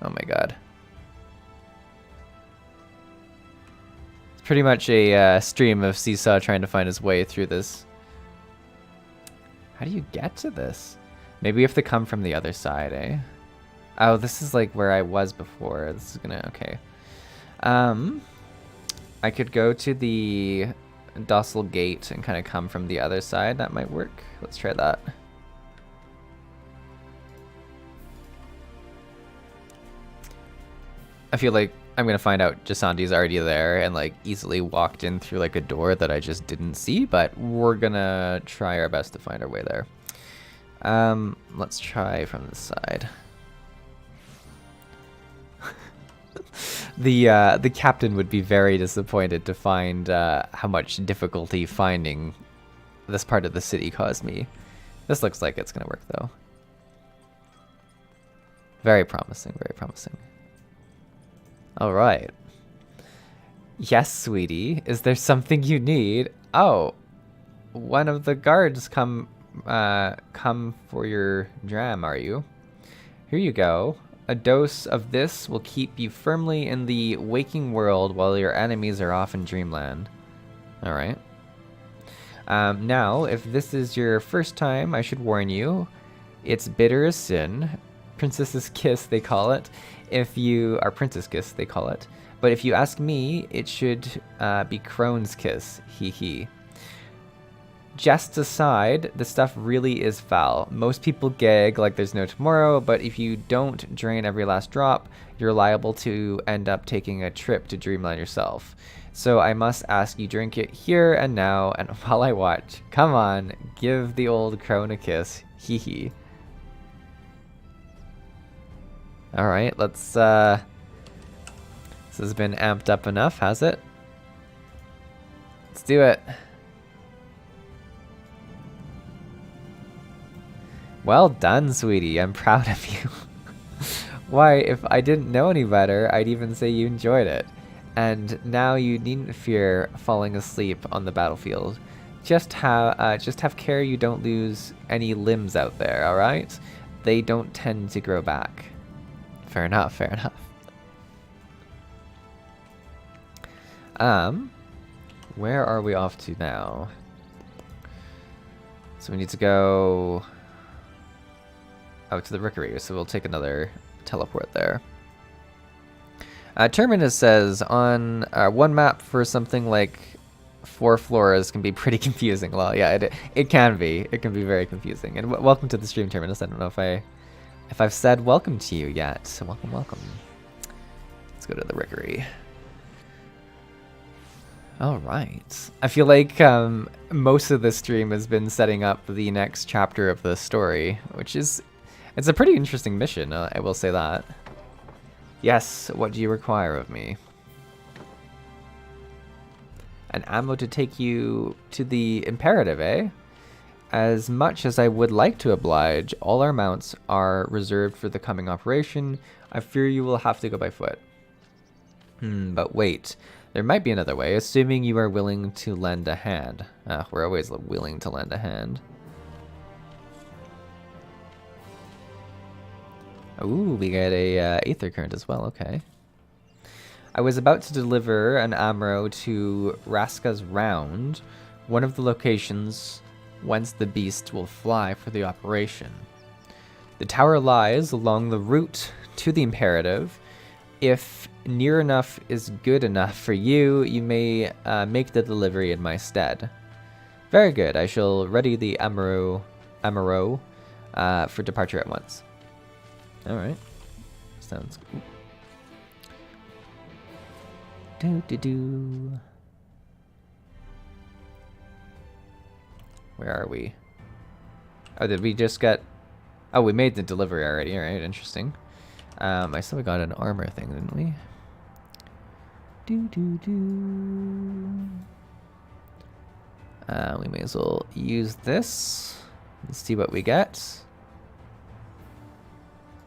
Speaker 1: Oh my god. Pretty much a stream of Seesaw trying to find his way through this. How do you get to this? Maybe we have to come from the other side, eh? Oh, this is like where I was before. This is gonna... okay. I could go to the Docile Gate and kind of come from the other side. That might work. Let's try that. I feel like I'm gonna find out Jasandi's already there and like easily walked in through like a door that I just didn't see, but we're gonna try our best to find our way there. Let's try from this side. The captain would be very disappointed to find how much difficulty finding this part of the city caused me. This looks like it's gonna work though. Very promising, very promising. All right. Yes, sweetie. Is there something you need? Oh, one of the guards come for your dram, are you? Here you go. A dose of this will keep you firmly in the waking world while your enemies are off in dreamland. All right. Now, if this is your first time, I should warn you, it's bitter as sin. Princess's kiss, they call it. If you are princess kiss, they call it. But if you ask me, it should be crone's kiss. Hee hee. Jest aside, the stuff really is foul. Most people gag like there's no tomorrow, but if you don't drain every last drop, you're liable to end up taking a trip to Dreamland yourself. So I must ask you drink it here and now, and while I watch. Come on, give the old crone a kiss. Hee hee. Alright, let's, this has been amped up enough, has it? Let's do it. Well done, sweetie. I'm proud of you. Why, if I didn't know any better, I'd even say you enjoyed it. And now you needn't fear falling asleep on the battlefield. Just have care you don't lose any limbs out there, alright? They don't tend to grow back. Fair enough, fair enough. Where are we off to now? So we need to go out to the Rickery, so we'll take another teleport there. Terminus says, on one map for something like 4 floors can be pretty confusing. Well, yeah, it can be. It can be very confusing. And welcome to the stream, Terminus. I don't know if I've said welcome to you yet. So welcome, welcome. Let's go to the Rickery. All right. I feel like most of this stream has been setting up the next chapter of the story, which is... It's a pretty interesting mission, I will say that. Yes, what do you require of me? An ammo to take you to the Imperative, eh? As much as I would like to oblige, all our mounts are reserved for the coming operation. I fear you will have to go by foot. But wait, there might be another way, assuming you are willing to lend a hand. We're always willing to lend a hand. Ooh, we get a Aether Current as well, okay. I was about to deliver an ammo to Raska's Round, one of the locations whence the beast will fly for the operation. The tower lies along the route to the Imperative. If near enough is good enough for you, you may make the delivery in my stead. Very good, I shall ready the ammo for departure at once. Alright. Sounds good. Where are we? Oh, did we just get... Oh, we made the delivery already. Alright, interesting. I still got an armor thing, didn't we? We may as well use this. Let's see what we get.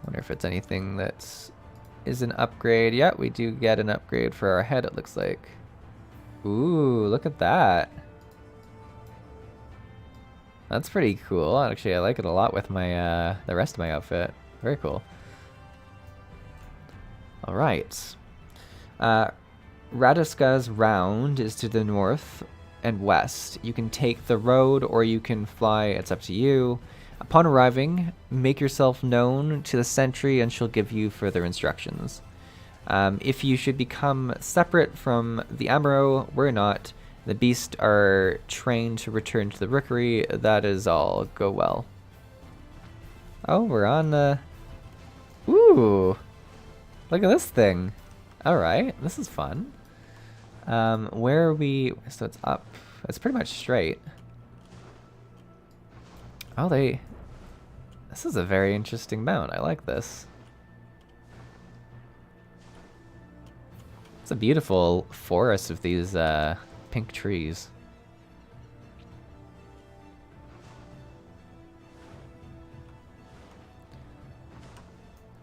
Speaker 1: Wonder if it's anything that is an upgrade. Yeah, we do get an upgrade for our head, it looks like. Ooh, look at that. That's pretty cool. Actually, I like it a lot with my the rest of my outfit. Very cool. All right. Radiska's Round is to the north and west. You can take the road or you can fly. It's up to you. Upon arriving, make yourself known to the sentry and she'll give you further instructions. If you should become separate from the Amaro, we're not. The beasts are trained to return to the Rickery. That is all. Go well. Oh, we're on the... Ooh! Look at this thing. Alright, this is fun. Where are we? So it's up. It's pretty much straight. Oh, this is a very interesting mount. I like this. It's a beautiful forest of these pink trees.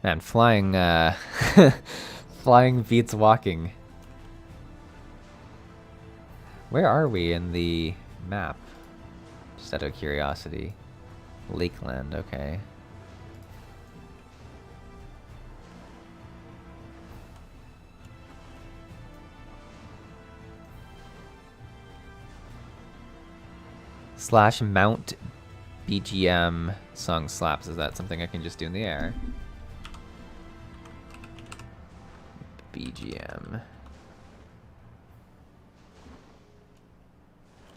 Speaker 1: Man, flying Flying beats walking. Where are we in the map? Just out of curiosity. Lakeland, okay. Slash mount BGM song slaps. Is that something I can just do in the air? BGM.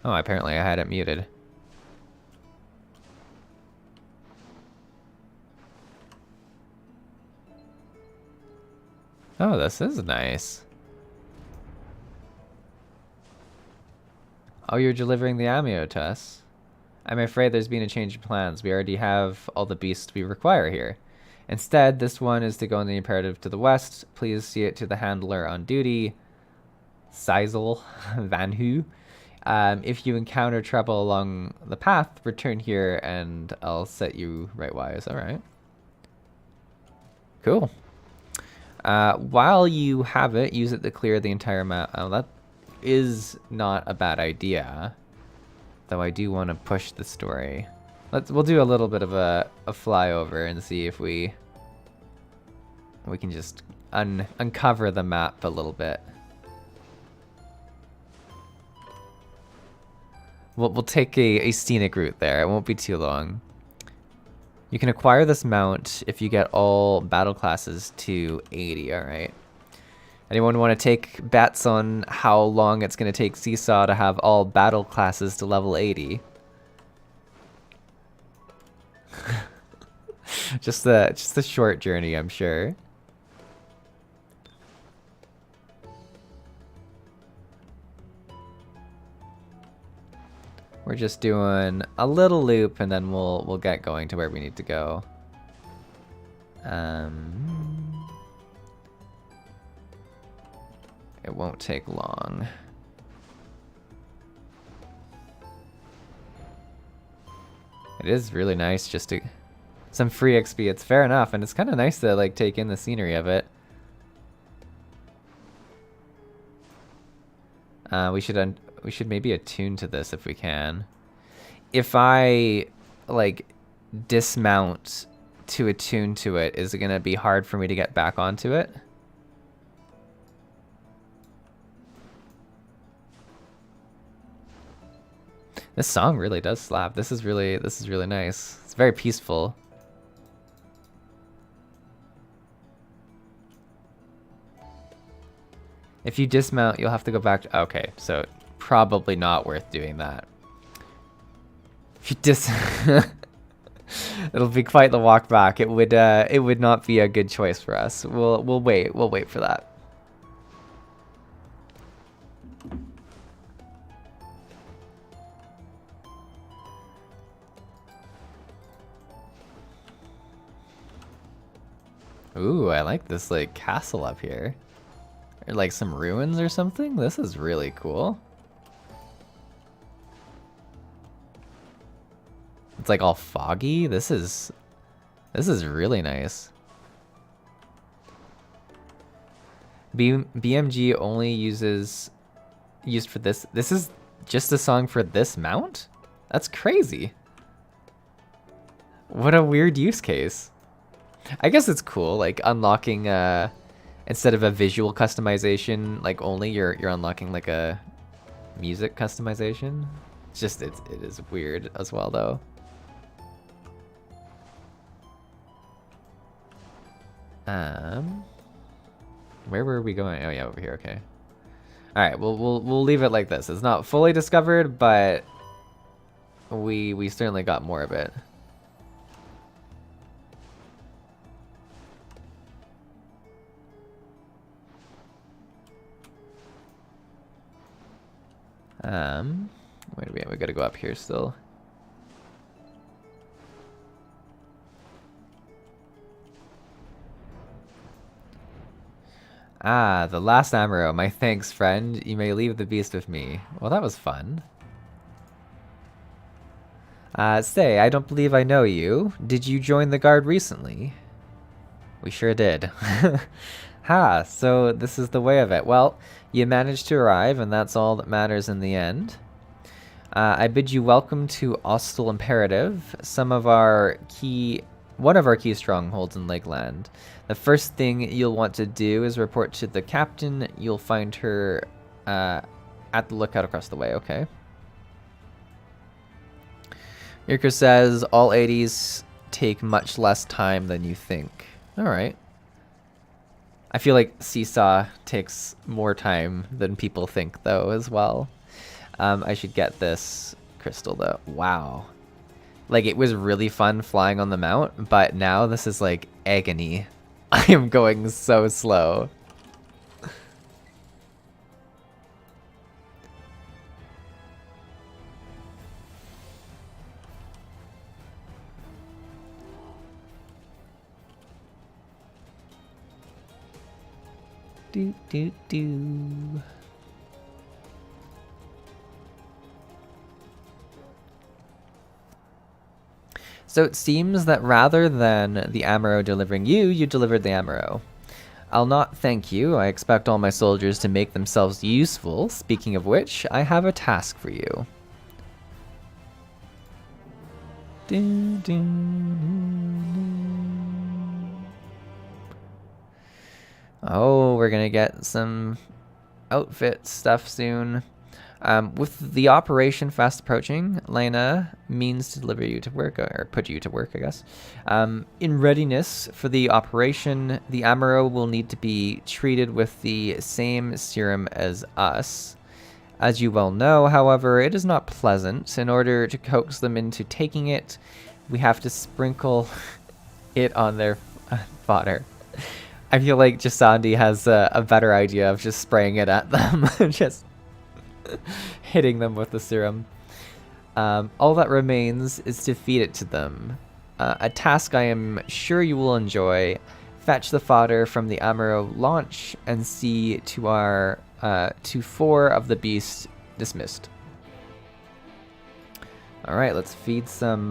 Speaker 1: Oh, apparently I had it muted. Oh, this is nice. Oh, you're delivering the ammo to us. I'm afraid there's been a change of plans. We already have all the beasts we require here. Instead, this one is to go in the imperative to the west. Please see it to the handler on duty, Sizel Van Hu. If you encounter trouble along the path, return here and I'll set you right-wise. All right. Cool. While you have it, use it to clear the entire map. Oh, that is not a bad idea. Though I do want to push the story. We'll do a little bit of a flyover and see if we can just uncover the map a little bit. We'll take a scenic route there. It won't be too long. You can acquire this mount if you get all battle classes to 80, alright. Anyone want to take bets on how long it's going to take Seesaw to have all battle classes to level 80? just the short journey, I'm sure. We're just doing a little loop and then we'll get going to where we need to go. It won't take long. It is really nice just to some free XP. It's fair enough, and it's kind of nice to like take in the scenery of it. We should maybe attune to this if we can. If I like dismount to attune to it, is it gonna be hard for me to get back onto it? This song really does slap. This is really nice. It's very peaceful. If you dismount, you'll have to go back to... Okay, so probably not worth doing that. If you it'll be quite the walk back. It would not be a good choice for us. We'll wait. We'll wait for that. Ooh, I like this like castle up here. Or like some ruins or something. This is really cool. It's like all foggy. This is really nice. BMG only used for this. This is just a song for this mount? That's crazy. What a weird use case. I guess it's cool, like unlocking instead of a visual customization, like only you're unlocking like a music customization. It's just it is weird as well though. Where were we going? Oh yeah, over here. Okay. All right. We'll leave it like this. It's not fully discovered, but we certainly got more of it. Wait a minute, we gotta go up here still. Ah, the last Amaro. My thanks, friend. You may leave the beast with me. Well, that was fun. Say, I don't believe I know you. Did you join the guard recently? We sure did. Ha, so this is the way of it. Well, you managed to arrive, and that's all that matters in the end. I bid you welcome to Austral Imperative, one of our key strongholds in Lakeland. The first thing you'll want to do is report to the captain. You'll find her at the lookout across the way, okay? Yurka says, all 80s take much less time than you think. Alright. I feel like Seesaw takes more time than people think, though, as well. I should get this crystal, though. Wow. Like, it was really fun flying on the mount, but now this is, like, agony. I am going so slow. Do, do, do. So it seems that rather than the Amaro delivering you, you delivered the Amaro. I'll not thank you. I expect all my soldiers to make themselves useful. Speaking of which, I have a task for you. Do, do, oh, we're gonna get some outfit stuff soon. With the operation fast approaching, Lena means to deliver you to work, or put you to work, I guess. In readiness for the operation, the Amaro will need to be treated with the same serum as us. As you well know, however, it is not pleasant. In order to coax them into taking it, we have to sprinkle it on their fodder. I feel like Jasandi has a better idea of just spraying it at them. Just hitting them with the serum. All that remains is to feed it to them. A task I am sure you will enjoy. Fetch the fodder from the Amaro launch and see to our to 4 of the beasts dismissed. All right, let's feed some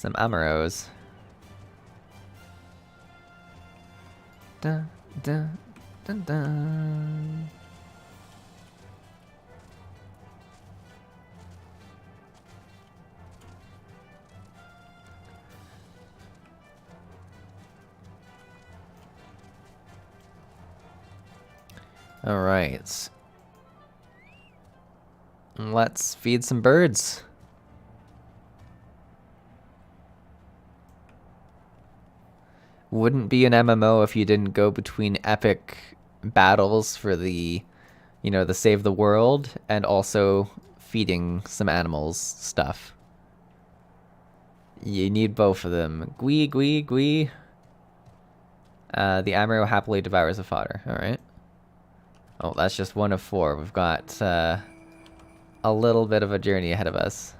Speaker 1: Amaros. Dun, dun, dun, dun. All right. Let's feed some birds. Wouldn't be an MMO if you didn't go between epic battles for the, you know, the save the world and also feeding some animals stuff. You need both of them. Gwee, gwee, gwee. The Amaro happily devours the fodder. All right. Oh, that's just 1 of 4. We've got a little bit of a journey ahead of us.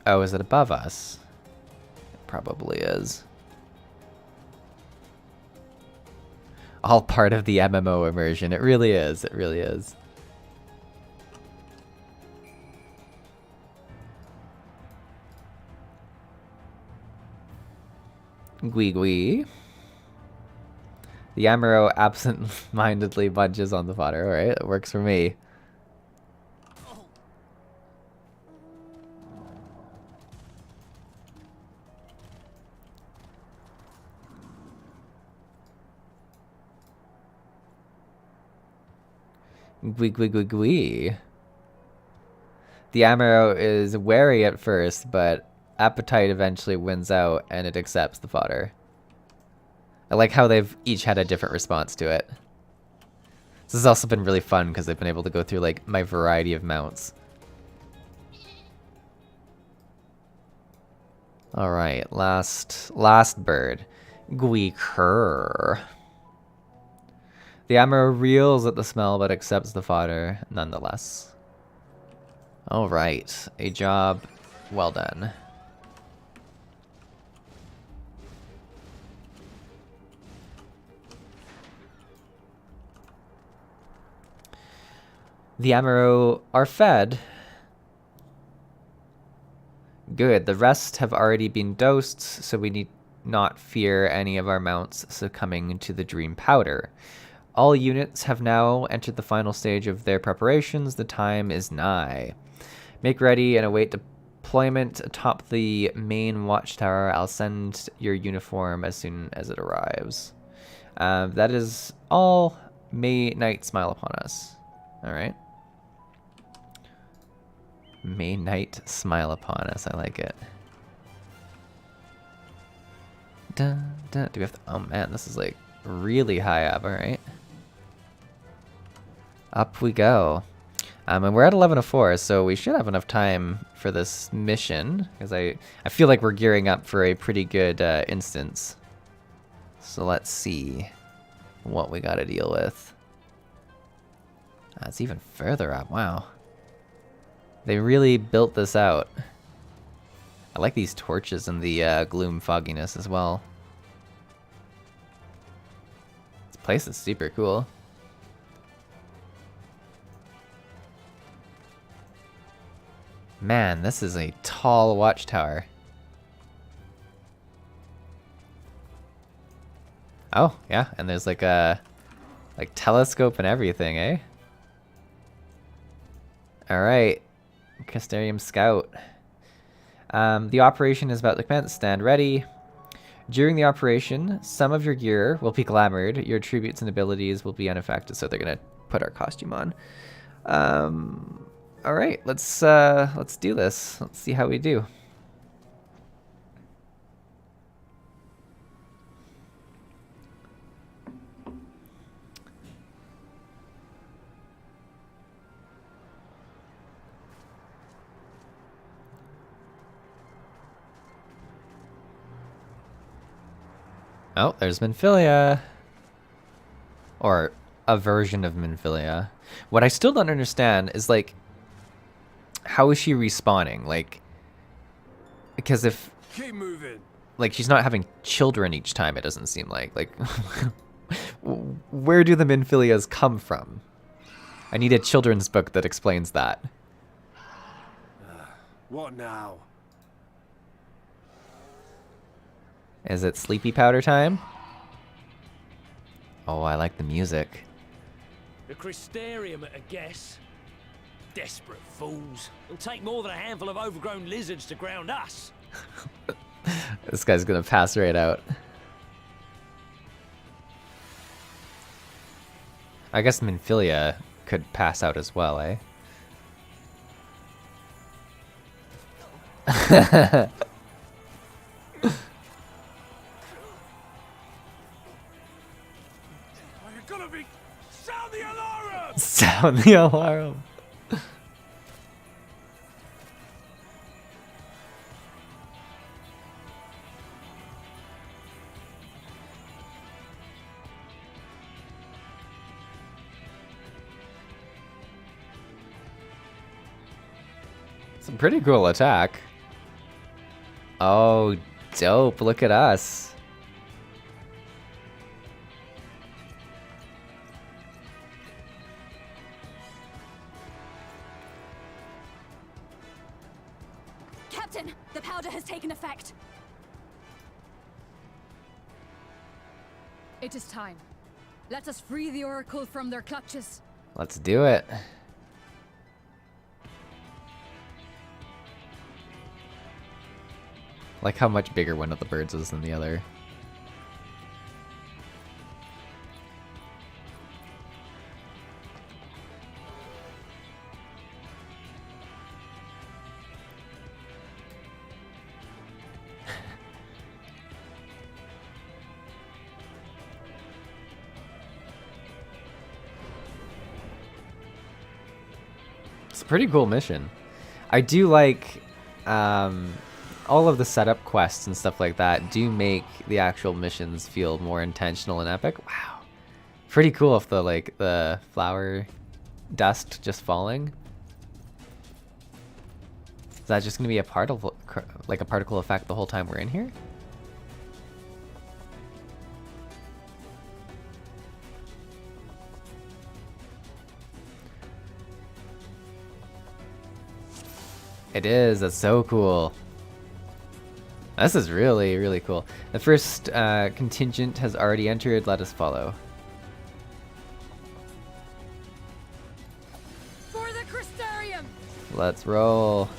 Speaker 1: Oh, is it above us? It probably is. All part of the MMO immersion. It really is. It really is. Gwee gwee. The Amaro absent-mindedly bunches on the fodder. Alright, it works for me. Gwee gwee gwee gwee. The Amaro is wary at first, but appetite eventually wins out and it accepts the fodder. I like how they've each had a different response to it. This has also been really fun because I've been able to go through like my variety of mounts. All right, last bird. Gweeker. The Amaro reels at the smell but accepts the fodder nonetheless. All right, a job well done. The Amaro are fed. Good. The rest have already been dosed, so we need not fear any of our mounts succumbing to the dream powder. All units have now entered the final stage of their preparations. The time is nigh. Make ready and await deployment atop the main watchtower. I'll send your uniform as soon as it arrives. That is all. May night smile upon us. All right. May night smile upon us. I like it. Dun, dun. Do we have to? Oh man, this is like really high up. All right. Up we go. And we're at 11:04, so we should have enough time for this mission, because I feel like we're gearing up for a pretty good instance. So let's see what we got to deal with. It's even further up. Wow. They really built this out. I like these torches and the gloom fogginess as well. This place is super cool. Man, this is a tall watchtower. Oh, yeah, and there's like a telescope and everything, eh? All right, Casterium Scout. The operation is about to commence. Stand ready. During the operation, some of your gear will be glamored. Your attributes and abilities will be unaffected, so they're gonna put our costume on. All right, let's do this. Let's see how we do. Oh, there's Minfilia. Or a version of Minfilia. What I still don't understand is, like, how is she respawning? Like, because if...
Speaker 7: Keep moving.
Speaker 1: Like, she's not having children each time, it doesn't seem like. Like, where do the Minfilias come from? I need a children's book that explains that.
Speaker 7: What now?
Speaker 1: Is it sleepy powder time? Oh, I like the music.
Speaker 10: The Crystarium at a guess. Desperate fools. It'll take more than a handful of overgrown lizards to ground us.
Speaker 1: This guy's gonna pass right out. I guess Minfilia could pass out as well, eh?
Speaker 7: Sound the alarm!
Speaker 1: Sound the alarm. It's a pretty cool attack. Oh, dope. Look at us.
Speaker 8: Captain, the powder has taken effect.
Speaker 4: It is time. Let us free the Oracle from their clutches.
Speaker 1: Let's do it. Like how much bigger one of the birds is than the other. It's a pretty cool mission. I do like all of the setup quests and stuff like that do make the actual missions feel more intentional and epic. Wow. Pretty cool if the flower dust just falling. Is that just going to be a particle, like a particle effect the whole time we're in here? It is. That's so cool. This is really, really cool. The first contingent has already entered. Let us follow.
Speaker 4: For the Crystarium!
Speaker 1: Let's roll.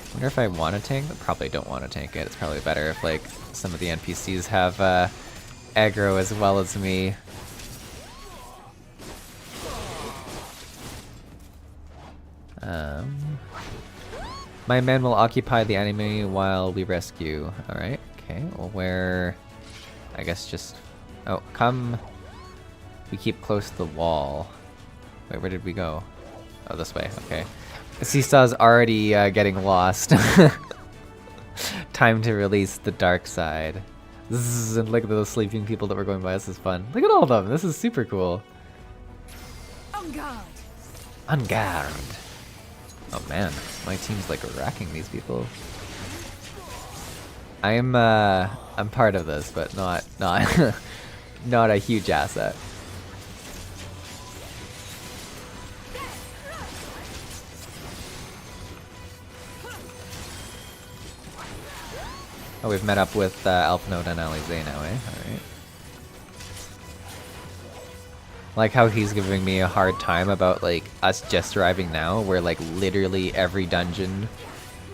Speaker 1: I wonder if I want to tank. I probably don't want to tank it. It's probably better if like some of the NPCs have aggro as well as me. My men will occupy the enemy while we rescue. Alright, okay. Well, where... I guess just... Oh, come... We keep close to the wall. Wait, where did we go? Oh, this way, okay. Seesaw's already getting lost. Time to release the dark side. Zzz, and look at those sleeping people that were going by. This is fun. Look at all of them. This is super cool.
Speaker 4: On guard!
Speaker 1: On guard. Oh man, my team's like wrecking these people. I'm part of this, but not not a huge asset. Oh, we've met up with Alphnode and Alize now, eh? Alright. Like how he's giving me a hard time about like us just arriving now, where like literally every dungeon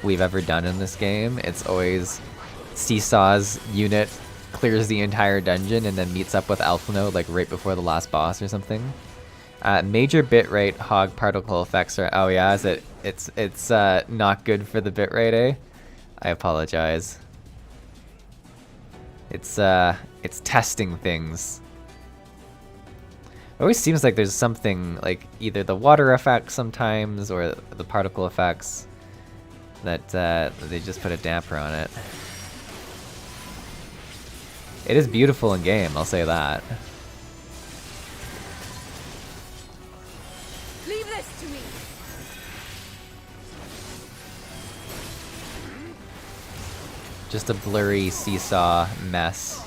Speaker 1: we've ever done in this game, it's always Seesaw's unit clears the entire dungeon and then meets up with Alphanode like right before the last boss or something. Major bitrate hog particle effects are... Oh yeah, is it? It's not good for the bitrate, eh? I apologize. It's testing things. It always seems like there's something, like either the water effect sometimes or the particle effects that they just put a damper on it. It is beautiful in game, I'll say that.
Speaker 4: Leave this to me!
Speaker 1: Just a blurry seesaw mess.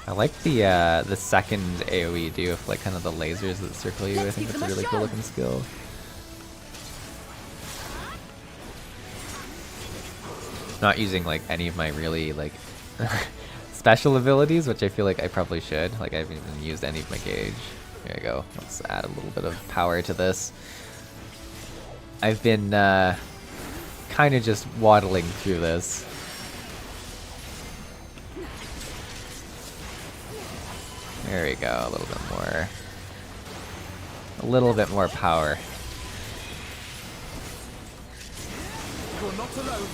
Speaker 1: I like the second AoE you do with like kind of the lasers that circle you. I think it's a really cool looking skill. Not using like any of my really like special abilities, which I feel like I probably should. Like I haven't even used any of my gauge. Here we go. Let's add a little bit of power to this. I've been kind of just waddling through this. There we go, a little bit more. A little bit more power.
Speaker 2: You're not alone.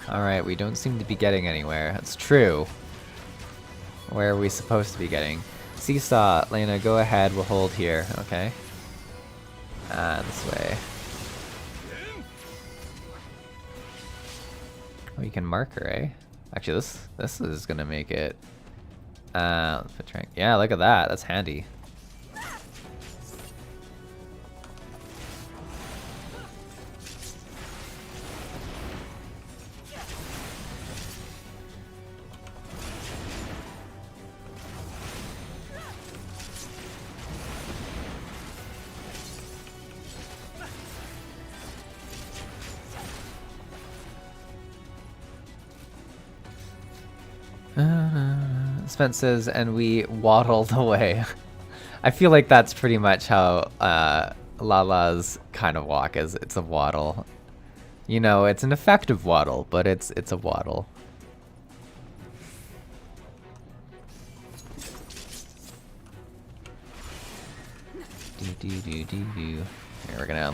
Speaker 1: Alright, we don't seem to be getting anywhere. That's true. Where are we supposed to be getting? Seesaw, Lena, go ahead. We'll hold here, okay? This way. Oh, you can mark her, eh? Actually, this is gonna make it... let's put rank. Yeah, look at that. That's handy. Spence says, and we waddled away. I feel like that's pretty much how Lala's kind of walk is. It's a waddle. You know, it's an effective waddle, but it's a waddle. Here, we're gonna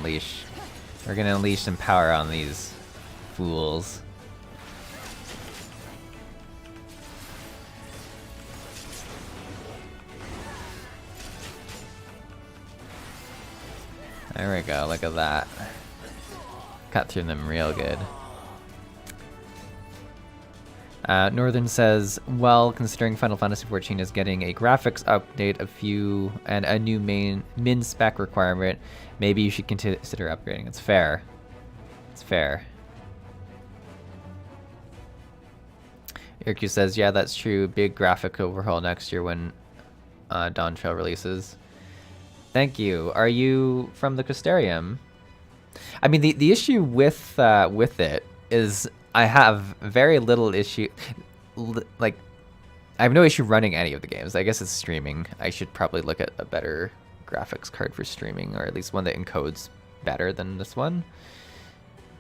Speaker 1: unleash some power on these fools. There we go, look at that. Cut through them real good. Northern says, well, considering Final Fantasy XIV is getting a graphics update, and a new min spec requirement, maybe you should consider upgrading. It's fair. It's fair. Irku says, yeah, that's true. Big graphic overhaul next year when Dawn Trail releases. Thank you. Are you from the Crystarium? I mean, the issue with it is I have very little issue. Like, I have no issue running any of the games. I guess it's streaming. I should probably look at a better graphics card for streaming, or at least one that encodes better than this one.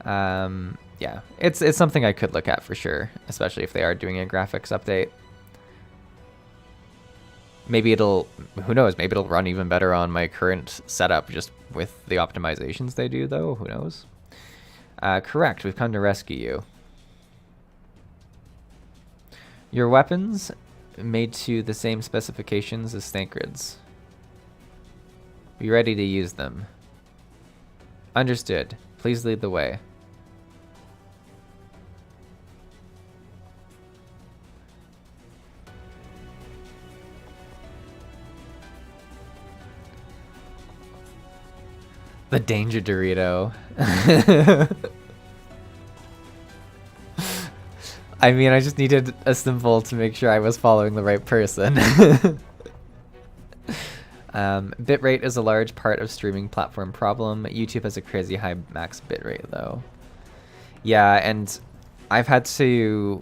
Speaker 1: Yeah, it's something I could look at for sure, especially if they are doing a graphics update. Maybe it'll, who knows, maybe it'll run even better on my current setup just with the optimizations they do, though. Who knows? Correct, we've come to rescue you. Your weapons made to the same specifications as Thancred's. Be ready to use them. Understood. Please lead the way. The Danger Dorito. I mean, I just needed a symbol to make sure I was following the right person. Bitrate is a large part of streaming platform problem. YouTube has a crazy high max bitrate, though. Yeah, and I've had to...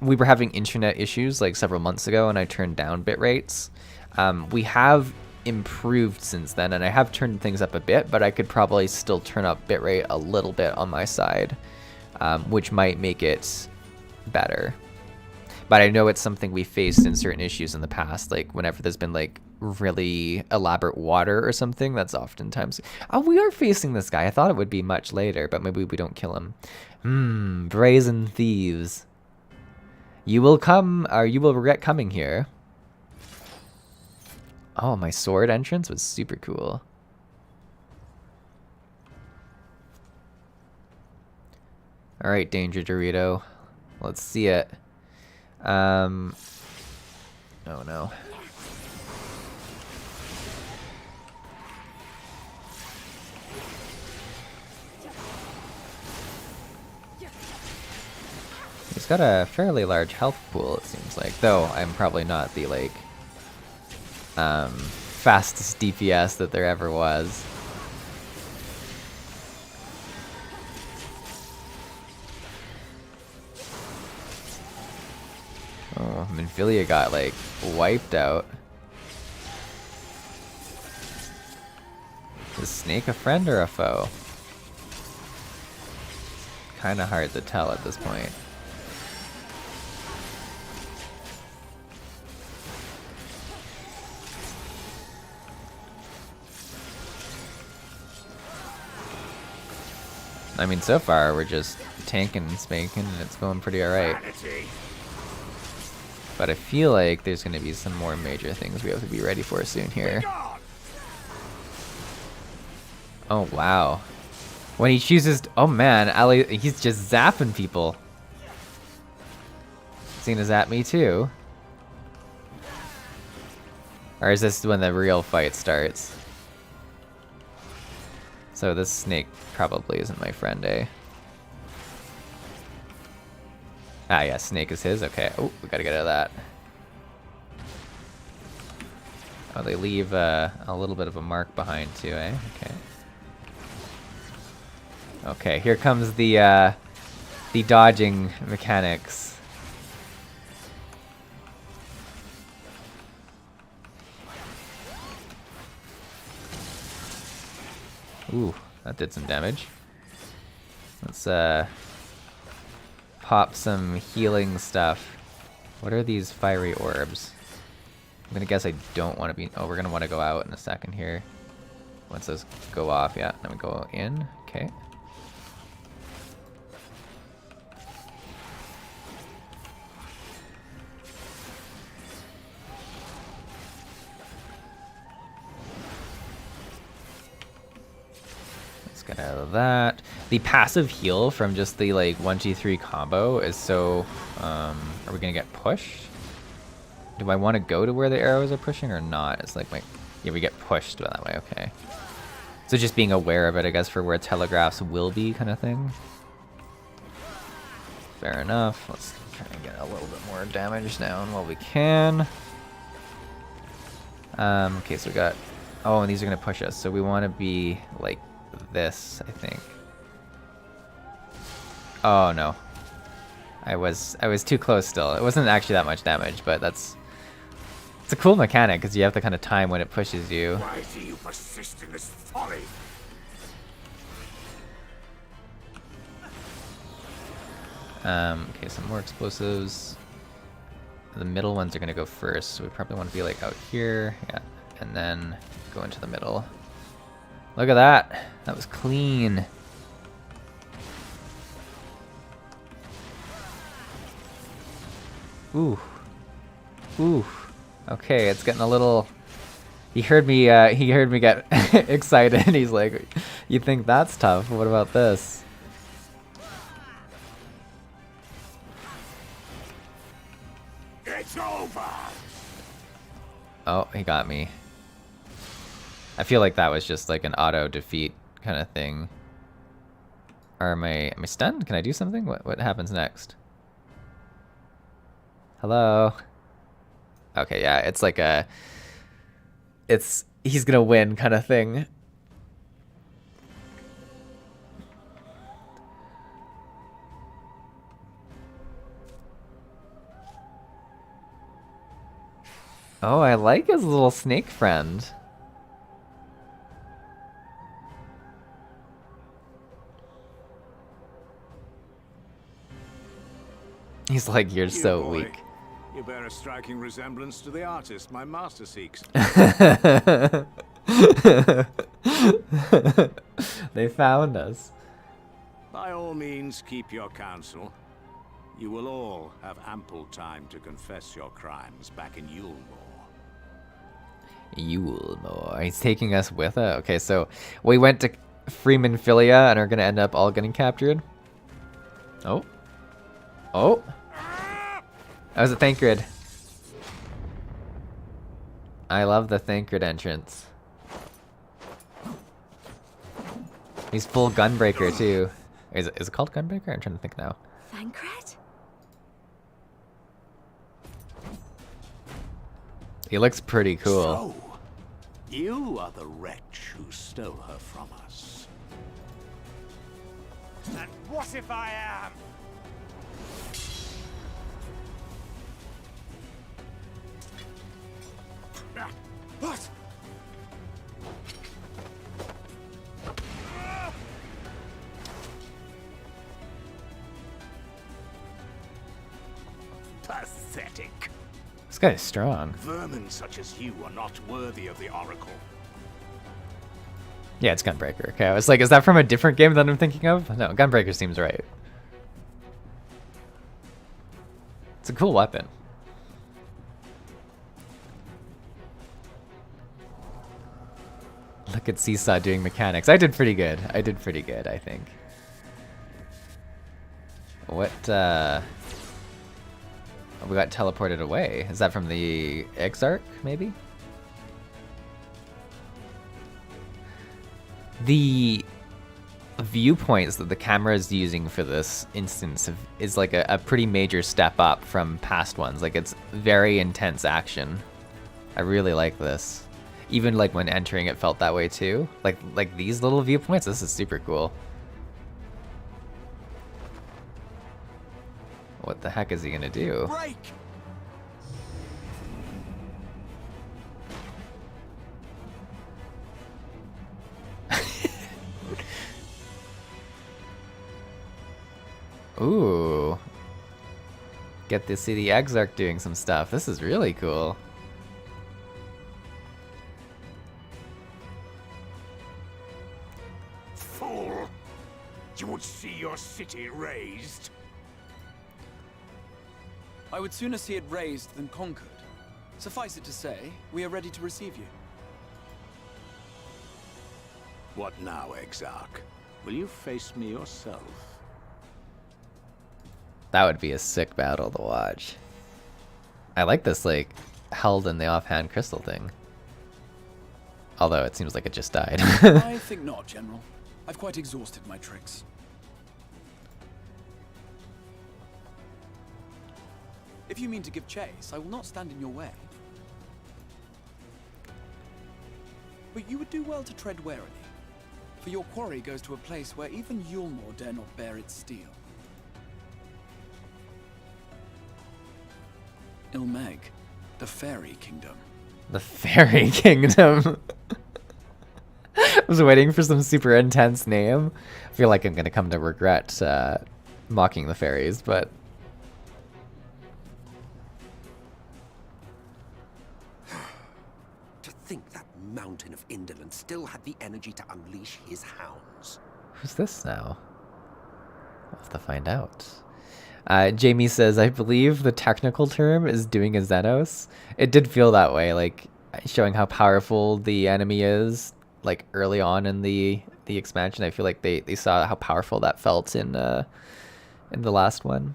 Speaker 1: We were having internet issues like several months ago, and I turned down bitrates. We have improved since then, and I have turned things up a bit, but I could probably still turn up bitrate a little bit on my side, which might make it better. But I know it's something we faced in certain issues in the past, like whenever there's been like really elaborate water or something. That's oftentimes... Oh, we are facing this guy. I thought it would be much later, but maybe we don't kill him. Brazen thieves. You will come, or you will regret coming here. Oh, my sword entrance was super cool. Alright, Danger Dorito. Let's see it. Oh no. He's got a fairly large health pool, it seems like. Though, I'm probably not the, like... fastest DPS that there ever was. Oh, Minfilia got like wiped out. Is Snake a friend or a foe? Kinda hard to tell at this point. I mean, so far we're just tanking and spanking, and it's going pretty alright. But I feel like there's going to be some more major things we have to be ready for soon here. Oh, wow. When he chooses... Oh, man. Ali, he's just zapping people. Is he going to zap me, too? Or is this when the real fight starts? So this snake probably isn't my friend, eh? Ah, yeah, snake is his. Okay. Oh, we gotta get out of that. Oh, they leave a little bit of a mark behind too, eh? Okay. Okay, here comes the dodging mechanics. Ooh, that did some damage. Let's pop some healing stuff. What are these fiery orbs? I'm gonna guess I don't want to be... Oh, we're gonna want to go out in a second here. Once those go off, yeah. Then we go in. Okay. get out of that. The passive heal from just the like 1-2-3 combo is so. Are we gonna get pushed? Do I want to go to where the arrows are pushing or not? It's like yeah, we get pushed that way. Okay. So just being aware of it, I guess, for where telegraphs will be, kind of thing. Fair enough. Let's try and get a little bit more damage down while we can. Okay, so we got. Oh, and these are gonna push us, so we want to be like this, I think. Oh no, I was too close still. It wasn't actually that much damage, but it's a cool mechanic because you have to kind of time when it pushes you.
Speaker 5: Why do you persist in this folly?
Speaker 1: Okay, some more explosives. The middle ones are gonna go first, so we probably want to be like out here, yeah, and then go into the middle. Look at that. That was clean. Ooh. Ooh. Okay, it's getting a little. He heard me get excited. He's like, "You think that's tough? What about this?"
Speaker 5: It's over.
Speaker 1: Oh, he got me. I feel like that was just like an auto defeat kind of thing. Or am I stunned? Can I do something? What happens next? Hello? Okay, yeah, it's like a he's gonna win kind of thing. Oh, I like his little snake friend. He's like, you're so
Speaker 5: boy.
Speaker 1: weak.
Speaker 5: You bear a striking resemblance to the artist my master seeks.
Speaker 1: They found us.
Speaker 5: By all means, keep your counsel. You will all have ample time to confess your crimes back in Yulmore.
Speaker 1: Yulmore. He's taking us with it. Okay, so we went to Freeman Philia and are gonna end up all getting captured. Oh. Oh. That was a Thancred. I love the Thancred entrance. He's full Gunbreaker too. Is it called Gunbreaker? I'm trying to think now.
Speaker 8: Thancred?
Speaker 1: He looks pretty cool.
Speaker 5: So, you are the wretch who stole her from us.
Speaker 10: And what if I am?
Speaker 5: What? Pathetic.
Speaker 1: This guy is strong.
Speaker 5: Vermin such as you are not worthy of the Oracle.
Speaker 1: Yeah, it's Gunbreaker. Okay, I was like, is that from a different game that I'm thinking of? No, Gunbreaker seems right. It's a cool weapon. Look at Seesaw doing mechanics. I did pretty good. I think. What, we got teleported away. Is that from the Exarch, maybe? The viewpoints that the camera is using for this instance is like a pretty major step up from past ones. Like, it's very intense action. I really like this. Even like when entering, it felt that way too. Like these little viewpoints. This is super cool. What the heck is he gonna do?
Speaker 10: Break!
Speaker 1: Ooh. Get to see the Exarch doing some stuff. This is really cool.
Speaker 5: Fool! You would see your city razed.
Speaker 2: I would sooner see it razed than conquered. Suffice it to say, we are ready to receive you.
Speaker 5: What now, Exarch? Will you face me yourself?
Speaker 1: That would be a sick battle to watch. I like this, like, held in the offhand crystal thing. Although it seems like it just died.
Speaker 2: I think not, General. I've quite exhausted my tricks. If you mean to give chase, I will not stand in your way. But you would do well to tread warily, for your quarry goes to a place where even Yulmore dare not bear its steel. Ilmeg, the Fairy Kingdom.
Speaker 1: The Fairy Kingdom. I was waiting for some super intense name. I feel like I'm gonna come to regret mocking the fairies, but
Speaker 9: To think that mountain of indolence still had the energy to unleash his hounds.
Speaker 1: who's this now? We'll have to find out. Jamie says, I believe the technical term is doing a Xenos. It did feel that way, like showing how powerful the enemy is, like early on in the expansion. I feel like they saw how powerful that felt in the last one.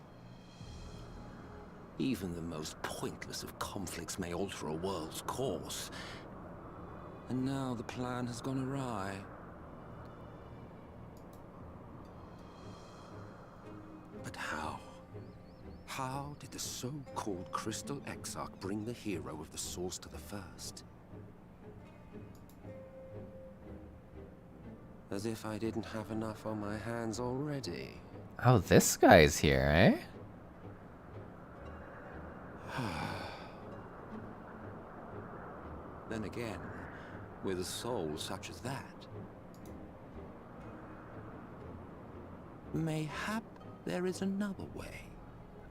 Speaker 9: Even the most pointless of conflicts may alter a world's course. And now the plan has gone awry. But how? How did the so-called Crystal Exarch bring the hero of the source to the first? As if I didn't have enough on my hands already.
Speaker 1: Oh, this guy's here, eh?
Speaker 9: Then again, with a soul such as that, mayhap there is another way.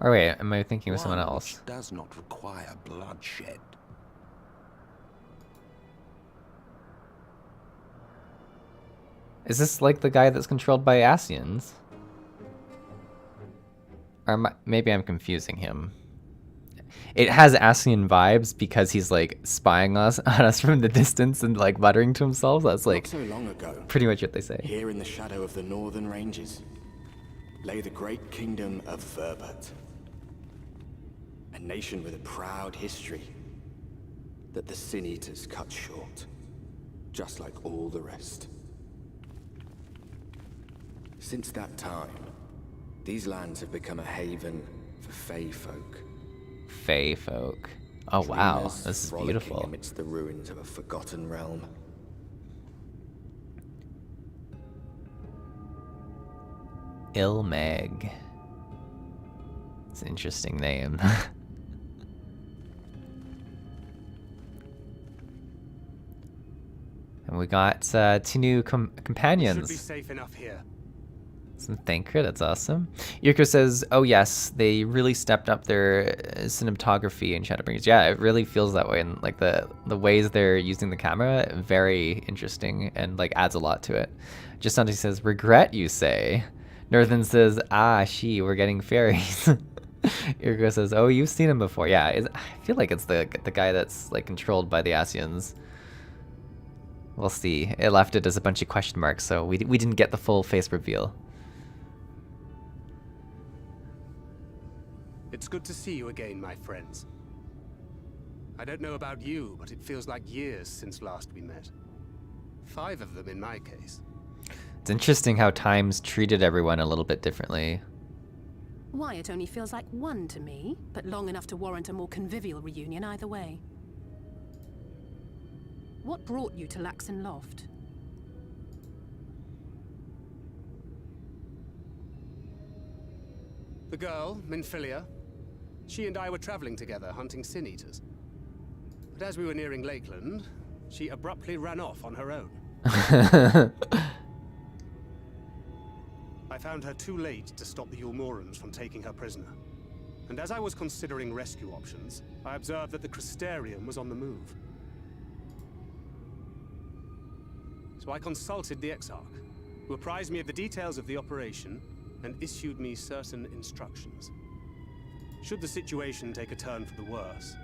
Speaker 1: Or wait, am I thinking of someone
Speaker 9: One
Speaker 1: else?
Speaker 9: which does not require bloodshed.
Speaker 1: Is this like the guy that's controlled by Asians? Or maybe I'm confusing him. It has Asian vibes because he's like spying on us from the distance and like muttering to himself. That's like
Speaker 11: Not so long ago,
Speaker 1: pretty much what they say.
Speaker 11: here in the shadow of the northern ranges, lay the great kingdom of Verbert. A nation with a proud history that the Sin Eaters cut short, just like all the rest. Since that time, these lands have become a haven for Fey folk.
Speaker 1: Fey folk. Oh wow,
Speaker 11: Dreamers
Speaker 1: this is
Speaker 11: frolicking
Speaker 1: beautiful.
Speaker 11: amidst the ruins of a forgotten realm.
Speaker 1: Ilmeg. It's an interesting name. And we got two new companions.
Speaker 12: Should be safe enough here.
Speaker 1: Some Thancred, that's awesome. Yurko says, oh yes, they really stepped up their cinematography in ShadowBringers. Yeah, it really feels that way. And like the ways they're using the camera, very interesting and like adds a lot to it. Just Santi says, regret you say. Northern says, we're getting fairies. Yurko says, oh, you've seen him before. Yeah, I feel like it's the guy that's like controlled by the Asians. We'll see. It left it as a bunch of question marks, so we didn't get the full face reveal.
Speaker 12: It's good to see you again, my friends. I don't know about you, but it feels like years since last we met. 5 of them in my case.
Speaker 1: It's interesting how time's treated everyone a little bit differently.
Speaker 3: Why, it only feels like 1 to me, but long enough to warrant a more convivial reunion either way. What brought you to Laxon Loft?
Speaker 12: The girl, Minfilia, she and I were traveling together, hunting Sin Eaters. But as we were nearing Lakeland, she abruptly ran off on her own. I found her too late to stop the Yulmorans from taking her prisoner. And as I was considering rescue options, I observed that the Crystarium was on the move. So I consulted the Exarch, who apprised me of the details of the operation and issued me certain instructions. Should the situation take a turn for the worse,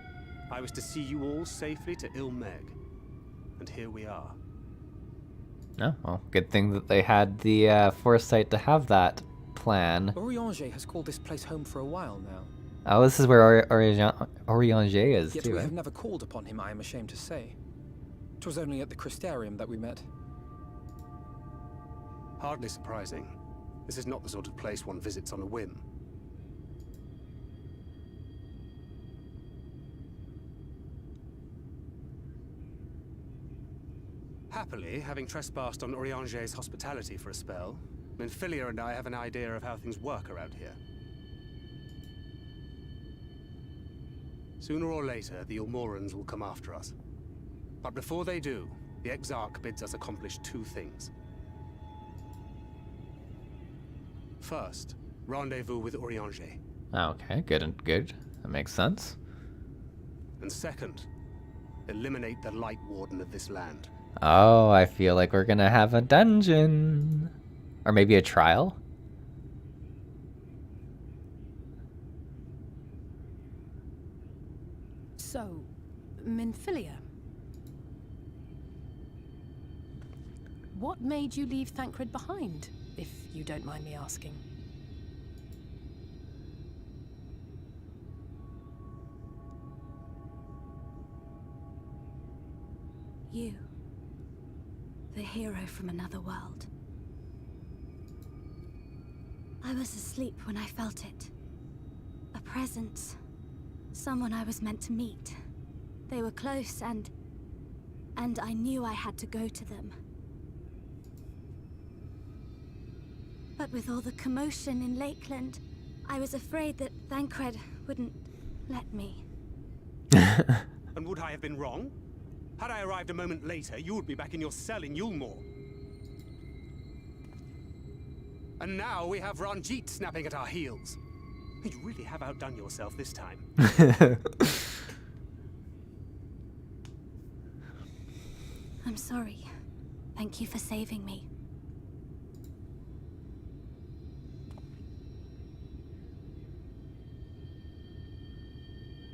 Speaker 12: I was to see you all safely to Ilmeg. And here we are.
Speaker 1: Oh, well, good thing that they had the foresight to have that plan.
Speaker 6: Orianger has called this place home for a while now.
Speaker 1: Oh, this is where Orianger is,
Speaker 6: Yet
Speaker 1: too,
Speaker 6: we
Speaker 1: eh?
Speaker 6: have never called upon him, I am ashamed to say. 'Twas only at the Crystarium that we met.
Speaker 12: Hardly surprising. This is not the sort of place one visits on a whim. Happily, having trespassed on Orianger's hospitality for a spell, Minfilia and I have an idea of how things work around here. Sooner or later, the Ilmorans will come after us. But before they do, the Exarch bids us accomplish two things. First, rendezvous with Orianger.
Speaker 1: Okay, good. That makes sense.
Speaker 12: And second, eliminate the Light Warden of this land.
Speaker 1: Oh, I feel like we're gonna have a dungeon. Or maybe a trial?
Speaker 3: So, Minfilia. What made you leave Thancred behind, if you don't mind me asking?
Speaker 8: You. The hero from another world. I was asleep when I felt it. A presence. Someone I was meant to meet. They were close and I knew I had to go to them. But with all the commotion in Lakeland, I was afraid that Thancred wouldn't let me.
Speaker 12: And would I have been wrong? Had I arrived a moment later, you would be back in your cell in Yulmore. And now we have Ranjit snapping at our heels. You really have outdone yourself this time.
Speaker 8: I'm sorry. Thank you for saving me.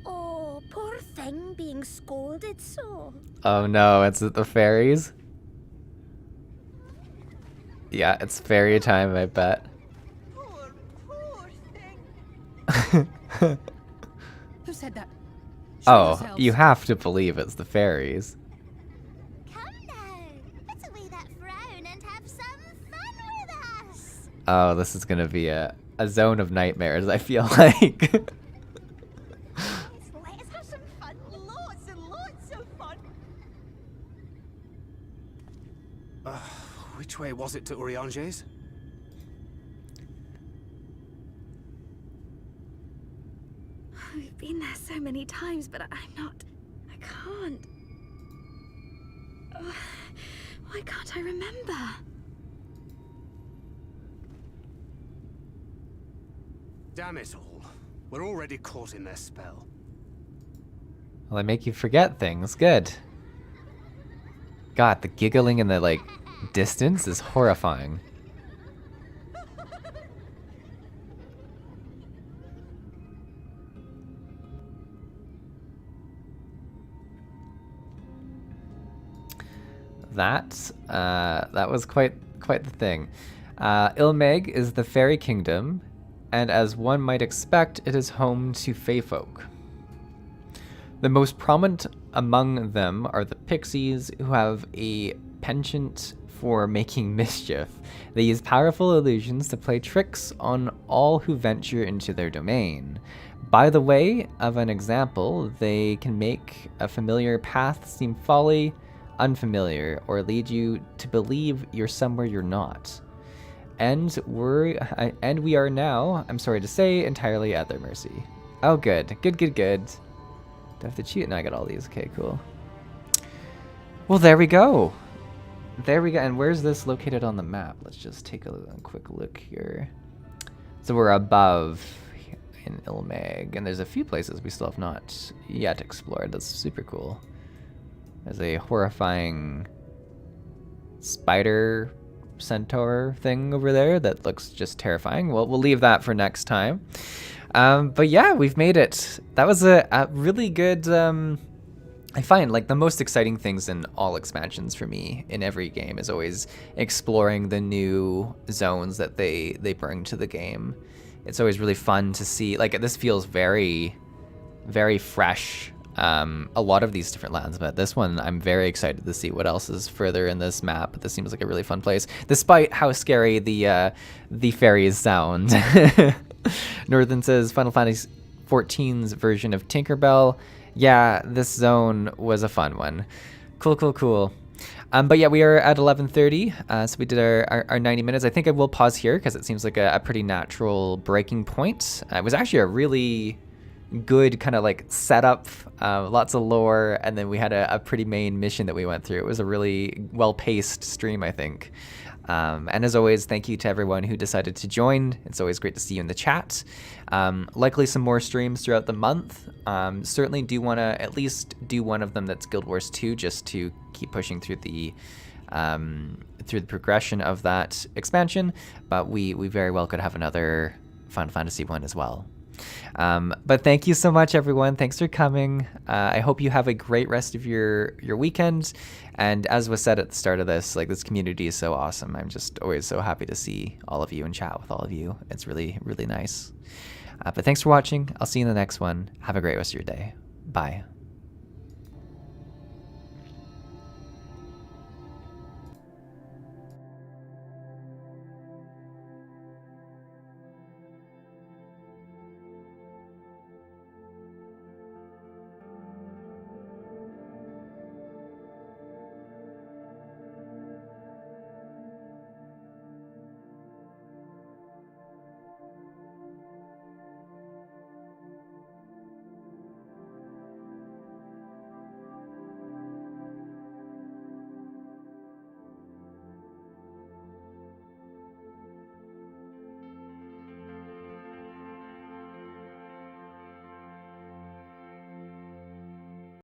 Speaker 13: Oh, poor thing being scolded so.
Speaker 1: Oh no, it's the fairies? Yeah, it's fairy time, I bet.
Speaker 13: Poor thing.
Speaker 3: Who said that?
Speaker 1: Oh, you have to believe it's the fairies.
Speaker 13: Come now, put away that frown and have some fun with us.
Speaker 1: Oh, this is gonna be a zone of nightmares, I feel like.
Speaker 13: Let's have some fun, lots and lots of fun.
Speaker 12: Which way was it to Orianger's?
Speaker 8: We've been there so many times, but I can't. Why can't I remember?
Speaker 12: Damn it all. We're already caught in their spell.
Speaker 1: Well, they make you forget things. Good. God, the giggling in the, like, distance is horrifying. That was quite the thing. Ilmeg is the fairy kingdom, and as one might expect, it is home to fae folk. The most prominent among them are the pixies, who have a penchant for making mischief. They use powerful illusions to play tricks on all who venture into their domain. By the way of an example, they can make a familiar path seem folly, unfamiliar, or lead you to believe you're somewhere you're not. And we are now, I'm sorry to say, entirely at their mercy. Oh, good. Good. Do I have to cheat? And I got all these. Okay, cool. Well, there we go. And where's this located on the map? Let's just take a quick look here. So we're above in Ilmeg, and there's a few places we still have not yet explored. That's super cool. There's a horrifying spider centaur thing over there that looks just terrifying. Well, we'll leave that for next time. But yeah, we've made it. That was a really good I find like the most exciting things in all expansions for me in every game is always exploring the new zones that they bring to the game. It's always really fun to see. Like this feels very, very fresh. A lot of these different lands, but this one I'm very excited to see what else is further in this map. This seems like a really fun place, despite how scary the fairies sound. Northern says Final Fantasy XIV's version of Tinkerbell. Yeah, this zone was a fun one. Cool. But yeah, we are at 11:30, so we did our 90 minutes. I think I will pause here because it seems like a pretty natural breaking point. It was actually a really good kind of like setup, lots of lore, and then we had a pretty main mission that we went through. It was a really well-paced stream, I think. And as always, thank you to everyone who decided to join. It's always great to see you in the chat. Likely some more streams throughout the month. Certainly do want to at least do one of them that's Guild Wars 2, just to keep pushing through the progression of that expansion. But we very well could have another Final Fantasy one as well. But thank you so much, everyone. Thanks for coming. I hope you have a great rest of your weekend. And as was said at the start of this, like this community is so awesome. I'm just always so happy to see all of you and chat with all of you. It's really, really nice. But thanks for watching. I'll see you in the next one. Have a great rest of your day. Bye.